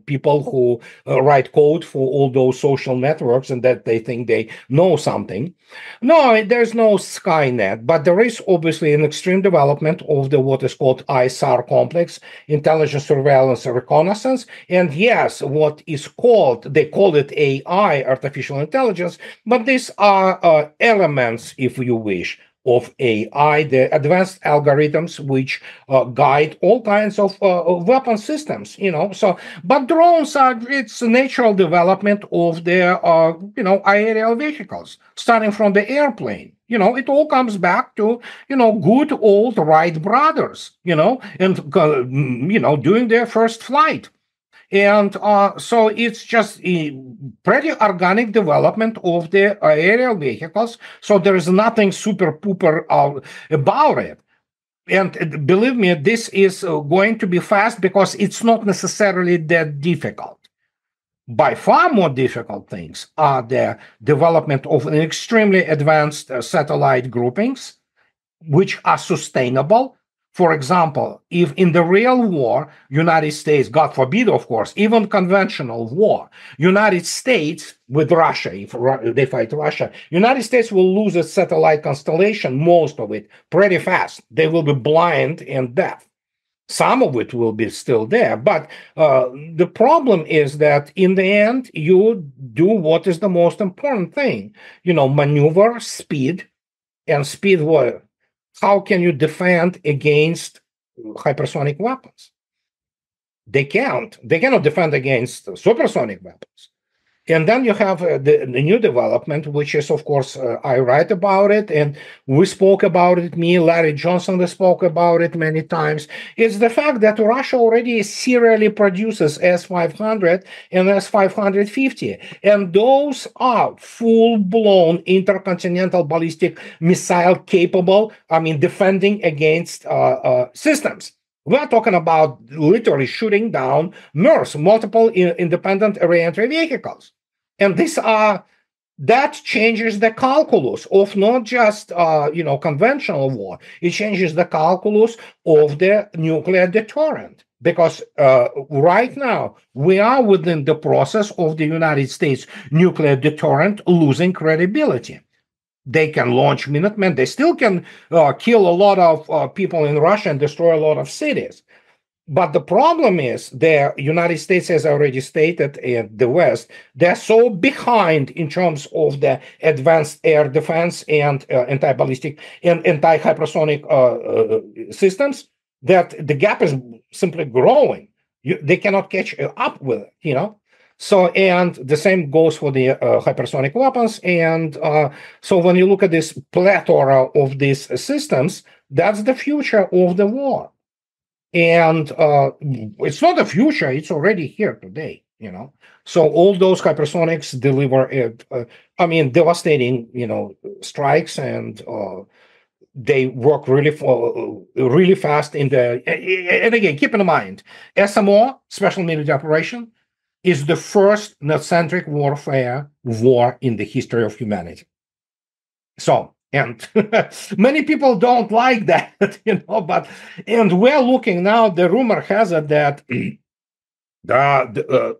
people who write code for all those social networks, and that they think they know something. No, there's no Skynet, but there is obviously an extreme development of the what is called ISR complex, intelligence, surveillance, and reconnaissance. And yes, what is called, they call it AI, artificial intelligence, but these are elements, if you wish, of AI, the advanced algorithms which guide all kinds of weapon systems, but drones it's a natural development of the, aerial vehicles, starting from the airplane. It all comes back to, good old Wright brothers, and, doing their first flight. And so it's just a pretty organic development of the aerial vehicles. So there is nothing super pooper about it. And believe me, this is going to be fast because it's not necessarily that difficult. By far more difficult things are the development of an extremely advanced satellite groupings, which are sustainable. For example, if in the real war, United States, God forbid, of course, even conventional war, United States with Russia, if they fight Russia, United States will lose its satellite constellation, most of it, pretty fast. They will be blind and deaf. Some of it will be still there. But the problem is that in the end, you do what is the most important thing, maneuver, speed, and speed what? How can you defend against hypersonic weapons? They can't. They cannot defend against supersonic weapons. And then you have the new development, which is, of course, I write about it, and we spoke about it. Larry Johnson spoke about it many times. It's the fact that Russia already serially produces S-500 and S-550, and those are full-blown intercontinental ballistic missile capable, defending against systems. We're talking about literally shooting down MIRS, multiple independent re-entry vehicles. And that changes the calculus of not just, conventional war. It changes the calculus of the nuclear deterrent. Because right now, we are within the process of the United States nuclear deterrent losing credibility. They can launch Minutemen. They still can kill a lot of people in Russia and destroy a lot of cities. But the problem is the United States, as I already stated, and the West, they're so behind in terms of the advanced air defense and anti-ballistic and anti-hypersonic systems that the gap is simply growing. They cannot catch up with it, So, and the same goes for the hypersonic weapons. And so when you look at this plethora of these systems, that's the future of the war. And it's not the future, it's already here today, So all those hypersonics deliver, devastating, strikes, and they work really fast and again, keep in mind, SMO, Special Military Operation, is the first net-centric warfare war in the history of humanity. So, and many people don't like that, and we're looking now, the rumor has it that the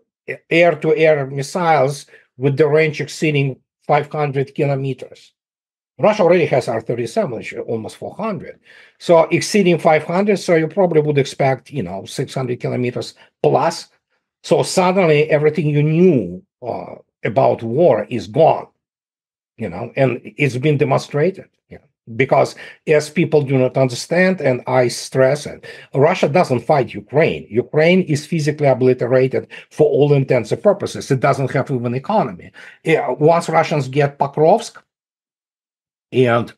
air-to-air missiles with the range exceeding 500 kilometers. Russia already has R-37, which is almost 400. So exceeding 500, so you probably would expect, 600 kilometers plus. So suddenly everything you knew about war is gone, and it's been demonstrated, because as people do not understand, and I stress it, Russia doesn't fight Ukraine. Ukraine is physically obliterated for all intents and purposes. It doesn't have even economy. Once Russians get Pokrovsk, And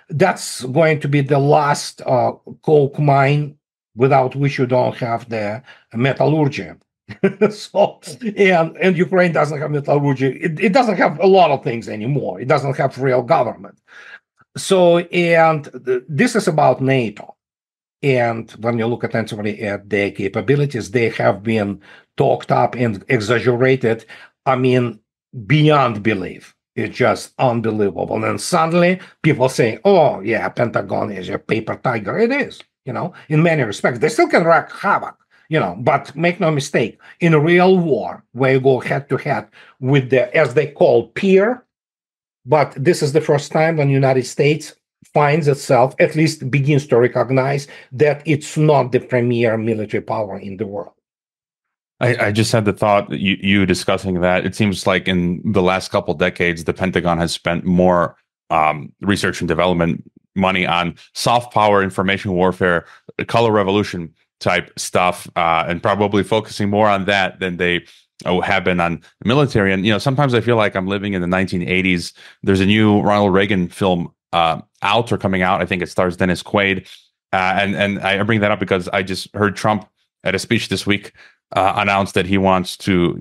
that's going to be the last coke mine without which you don't have the metallurgy. So, and Ukraine doesn't have metallurgy. It doesn't have a lot of things anymore. It doesn't have real government. So, and this is about NATO. And when you look attentively at their capabilities, they have been talked up and exaggerated. I mean, beyond belief. It's just unbelievable. And suddenly people say, oh, yeah, Pentagon is a paper tiger. It is, in many respects. They still can wreak havoc, but make no mistake, in a real war where you go head to head with the, as they call, peer, but this is the first time when the United States finds itself, at least begins to recognize that it's not the premier military power in the world. I just had the thought, you discussing that, it seems like in the last couple decades, the Pentagon has spent more research and development money on soft power, information warfare, color revolution type stuff, and probably focusing more on that than they have been on military. And, sometimes I feel like I'm living in the 1980s. There's a new Ronald Reagan film out or coming out. I think it stars Dennis Quaid. And I bring that up because I just heard Trump at a speech this week announced that he wants to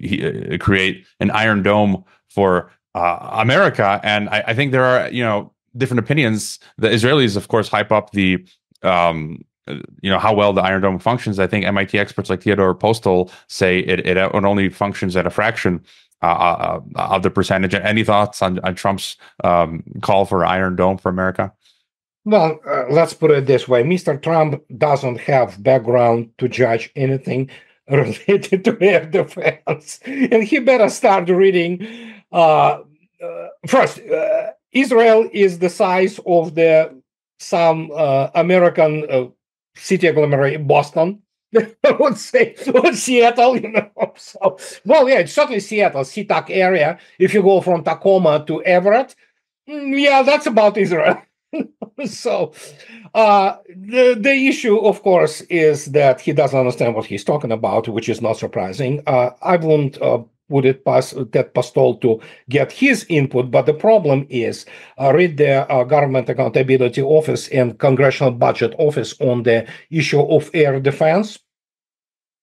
create an Iron Dome for America. And I think there are, different opinions. The Israelis, of course, hype up the, how well the Iron Dome functions. I think MIT experts like Theodore Postel say it only functions at a fraction of the percentage. Any thoughts on Trump's call for Iron Dome for America? Well, let's put it this way. Mr. Trump doesn't have background to judge anything related to air defense. And he better start reading. First, Israel is the size of some American city agglomeration, Boston, I would say, or Seattle, So, well, yeah, it's certainly Seattle, SeaTac area. If you go from Tacoma to Everett, yeah, that's about Israel. So the issue, of course, is that he doesn't understand what he's talking about, which is not surprising. I won't put it past Ted Postol to get his input, but the problem is read the Government Accountability Office and Congressional Budget Office on the issue of air defense.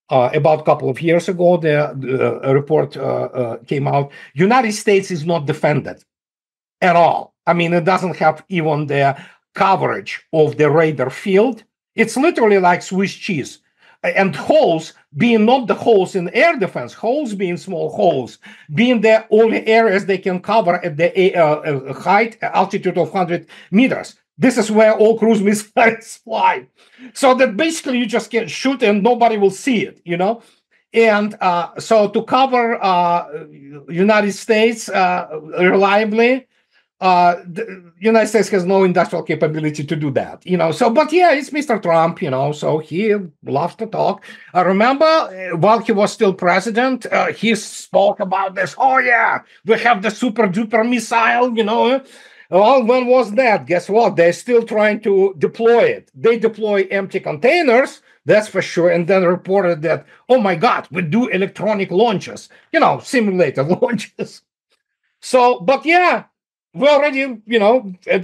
About a couple of years ago, the report came out. United States is not defended at all. I mean, it doesn't have even the coverage of the radar field. It's literally like Swiss cheese. And holes being not the holes in air defense, holes being small holes, being the only areas they can cover at the height, altitude of 100 meters. This is where all cruise missiles fly. So that basically you just can shoot and nobody will see it, And so to cover United States reliably, the United States has no industrial capability to do that, So, but yeah, it's Mr. Trump, So he loves to talk. I remember while he was still president, he spoke about this. Oh yeah, we have the super duper missile, Well, when was that? Guess what? They're still trying to deploy it. They deploy empty containers, that's for sure, and then reported that, oh my God, we do electronic launches, simulated launches. So, but yeah. We're already,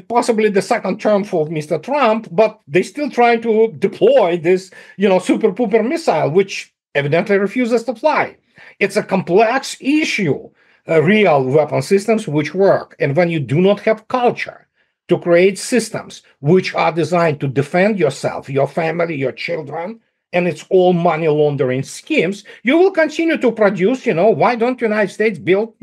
possibly the second term for Mr. Trump, but they're still trying to deploy this, super pooper missile, which evidently refuses to fly. It's a complex issue, real weapon systems which work. And when you do not have culture to create systems which are designed to defend yourself, your family, your children, and it's all money laundering schemes, you will continue to produce, why don't the United States build,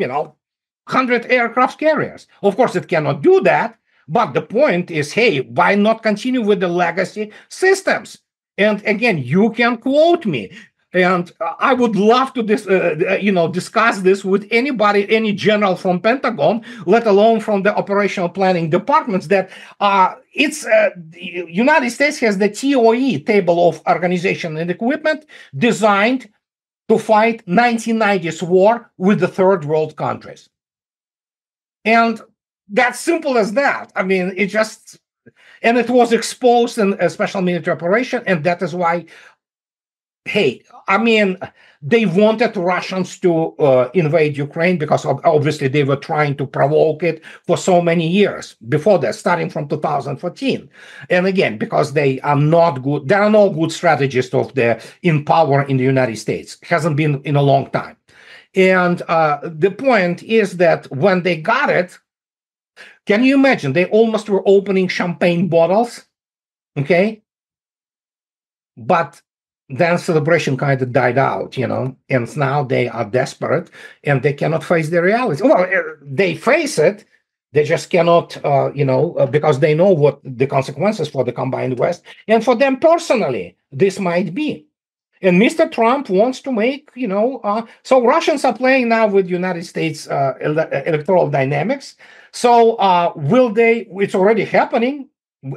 100 aircraft carriers. Of course, it cannot do that, but the point is, hey, why not continue with the legacy systems? And again, you can quote me, and I would love to discuss this with anybody, any general from Pentagon, let alone from the operational planning departments. That the United States has the TOE, Table of Organization and Equipment, designed to fight 1990s war with the third world countries. And that's simple as that. I mean, it was exposed in a special military operation. And that is why hey, I mean, they wanted Russians to invade Ukraine because obviously they were trying to provoke it for so many years before that, starting from 2014. And again, because they are not good, there are no good strategists in power in the United States. It hasn't been in a long time. And the point is that when they got it, can you imagine? They almost were opening champagne bottles, okay? But then celebration kind of died out, and now they are desperate and they cannot face the reality. Well, they face it, they just cannot, because they know what the consequences for the combined West and for them personally this might be. And Mr. Trump wants to make, so Russians are playing now with United States electoral dynamics. So will they? It's already happening.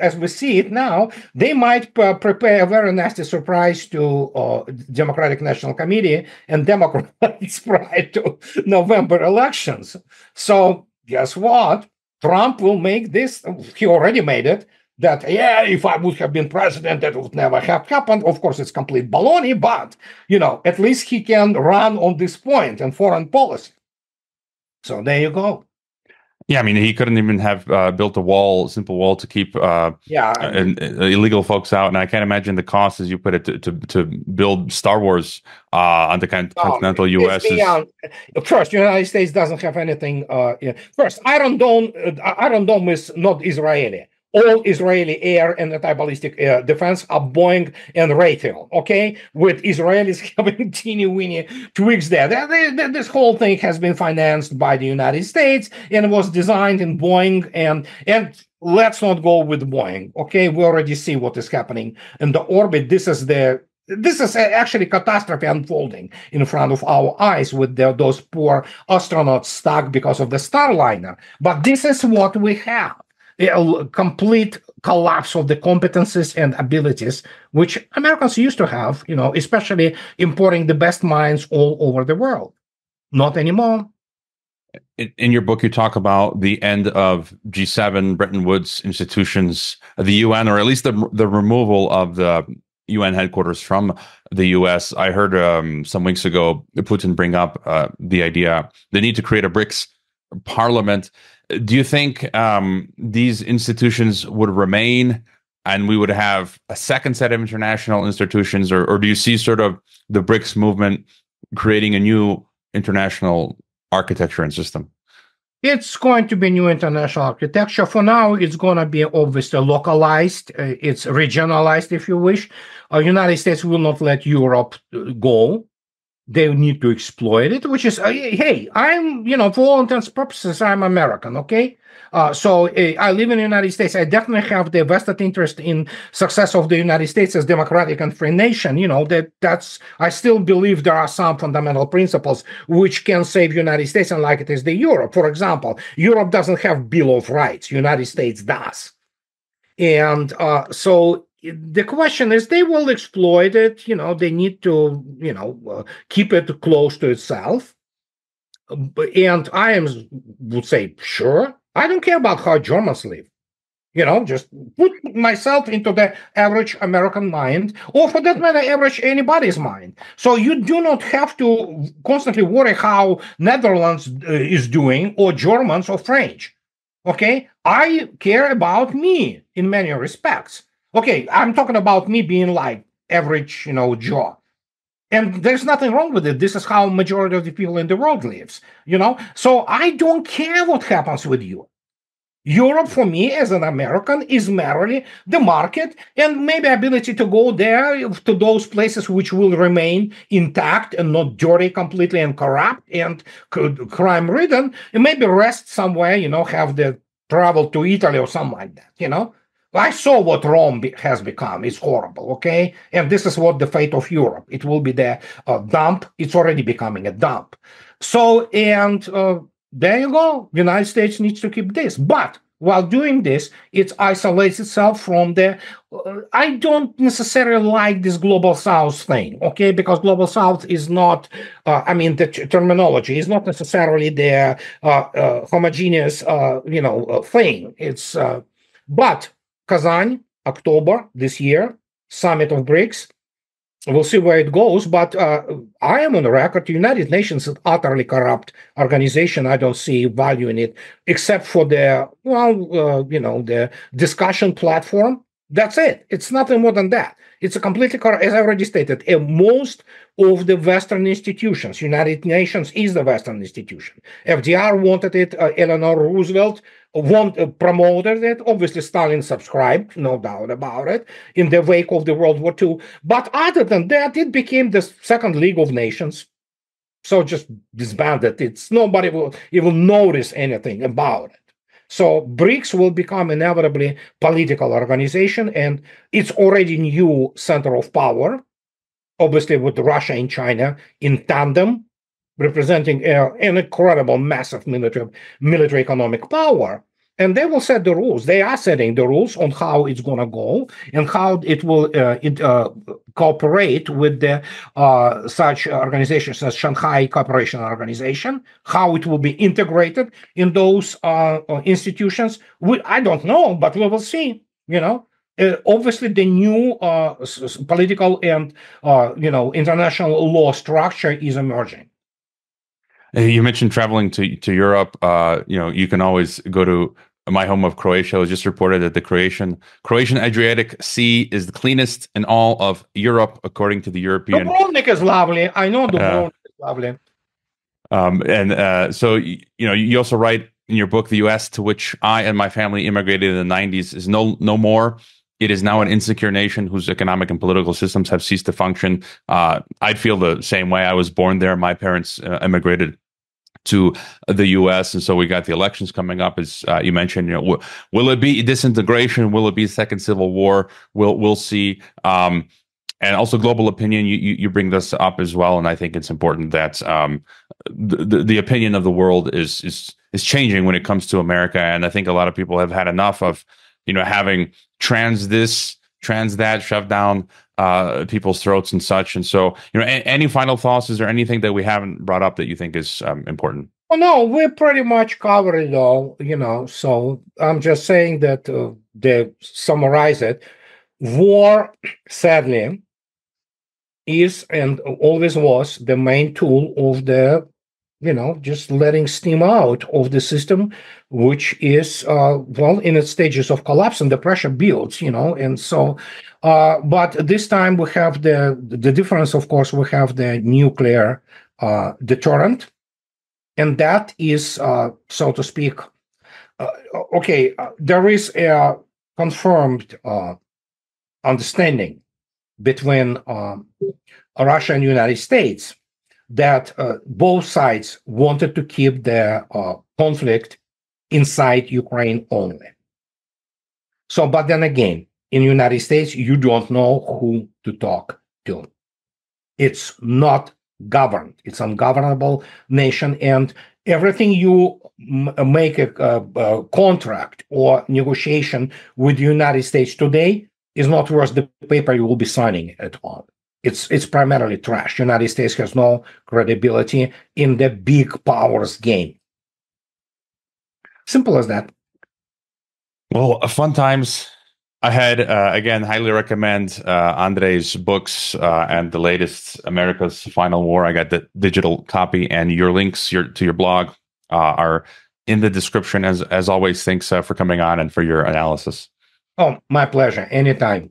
As we see it now, they might prepare a very nasty surprise to Democratic National Committee and Democrats prior to November elections. So guess what? Trump will make this. He already made it. That, if I would have been president, that would never have happened. Of course, it's complete baloney, but, at least he can run on this point in foreign policy. So there you go. Yeah, I mean, he couldn't even have built a simple wall to keep illegal folks out. And I can't imagine the cost, as you put it, to build Star Wars on the continental U.S. First, the United States doesn't have anything. First, Iron Dome is not Israeli. All Israeli air and anti-ballistic defense are Boeing and Raytheon, okay? With Israelis having teeny-weeny tweaks there. This whole thing has been financed by the United States and was designed in Boeing. And let's not go with Boeing, okay? We already see what is happening in the orbit. This is actually catastrophe unfolding in front of our eyes with those poor astronauts stuck because of the Starliner. But this is what we have. A complete collapse of the competencies and abilities which Americans used to have, especially importing the best minds all over the world. Not anymore. In your book, you talk about the end of G7, Bretton Woods institutions, the UN, or at least the removal of the UN headquarters from the US. I heard some weeks ago Putin bring up the idea they need to create a BRICS parliament. Do you think these institutions would remain and we would have a second set of international institutions, or do you see sort of the BRICS movement creating a new international architecture and system? It's going to be new international architecture. For now, it's going to be obviously localized. It's regionalized, if you wish. United States will not let Europe go. They need to exploit it, which is, hey, I'm, for all intents and purposes, I'm American, okay? So I live in the United States. I definitely have the vested interest in success of the United States as democratic and free nation. I still believe there are some fundamental principles which can save United States, unlike it is the Europe. For example, Europe doesn't have Bill of Rights. United States does. And so the question is, they will exploit it. They need to, keep it close to itself. And I would say, sure, I don't care about how Germans live. Just put myself into the average American mind, or for that matter, average anybody's mind. So you do not have to constantly worry how Netherlands is doing, or Germans, or French. Okay? I care about me in many respects. Okay, I'm talking about me being like average, Joe. And there's nothing wrong with it. This is how majority of the people in the world lives, So I don't care what happens with you. Europe, for me, as an American, is merely the market and maybe ability to go there to those places which will remain intact and not dirty completely and corrupt and crime-ridden, and maybe rest somewhere, have the travel to Italy or something like that, I saw what Rome has become. It's horrible, okay? And this is what the fate of Europe. It will be the dump. It's already becoming a dump. So, and there you go. The United States needs to keep this. But while doing this, it isolates itself from I don't necessarily like this Global South thing, okay? Because Global South is not, the terminology is not necessarily the homogeneous, thing. It's, but Kazan, October this year, Summit of BRICS. we'll see where it goes. But I am on the record. The United Nations is an utterly corrupt organization. I don't see value in it, except for the the discussion platform. That's it. It's nothing more than that. It's a completely corrupt, as I already stated. Most of the Western institutions, United Nations is the Western institution. FDR wanted it. Eleanor Roosevelt promoted it. Obviously, Stalin subscribed, no doubt about it, in the wake of the World War II. But other than that, it became the Second League of Nations. So just disbanded. Nobody will even notice anything about it. So BRICS will become inevitably political organization, and it's already new center of power, obviously with Russia and China in tandem, representing an incredible, massive military economic power. And they will set the rules. They are setting the rules on how it's going to go and how it will cooperate with the such organizations as Shanghai Cooperation Organization, how it will be integrated in those institutions. I don't know, but we will see. Obviously, the new political and international law structure is emerging. You mentioned traveling to Europe. You can always go to my home of Croatia. It was just reported that the Croatian Adriatic Sea is the cleanest in all of Europe, according to the European. Dubrovnik is lovely. I know Dubrovnik is lovely. So you also write in your book, the U.S., to which I and my family immigrated in the 90s, is no more. It is now an insecure nation whose economic and political systems have ceased to function. I'd feel the same way. I was born there. My parents immigrated to the U.S., and so we got the elections coming up. As you mentioned, will it be disintegration? Will it be a second civil war? We'll see. And also global opinion. You bring this up as well, and I think it's important that the opinion of the world is changing when it comes to America. And I think a lot of people have had enough of having trans that shoved down people's throats and such. And so, any final thoughts? Is there anything that we haven't brought up that you think is important? Well, no, we pretty much covered it all, so I'm just saying that to summarize it, war, sadly, is and always was the main tool of the just letting steam out of the system, which is, in its stages of collapse, and the pressure builds, and so, but this time we have the difference, of course, we have the nuclear deterrent, and that is, so to speak, there is a confirmed understanding between Russia and the United States that both sides wanted to keep the conflict inside Ukraine only. So, but then again, in the United States, you don't know who to talk to. It's not governed. It's an ungovernable nation, and everything you make a contract or negotiation with the United States today is not worth the paper you will be signing it on. It's primarily trash. The United States has no credibility in the big powers game. Simple as that. Well, fun times ahead. Again, highly recommend Andrei's books and the latest America's Final War. I got the digital copy, and your links to your blog are in the description. As always, thanks for coming on and for your analysis. Oh, my pleasure. Anytime.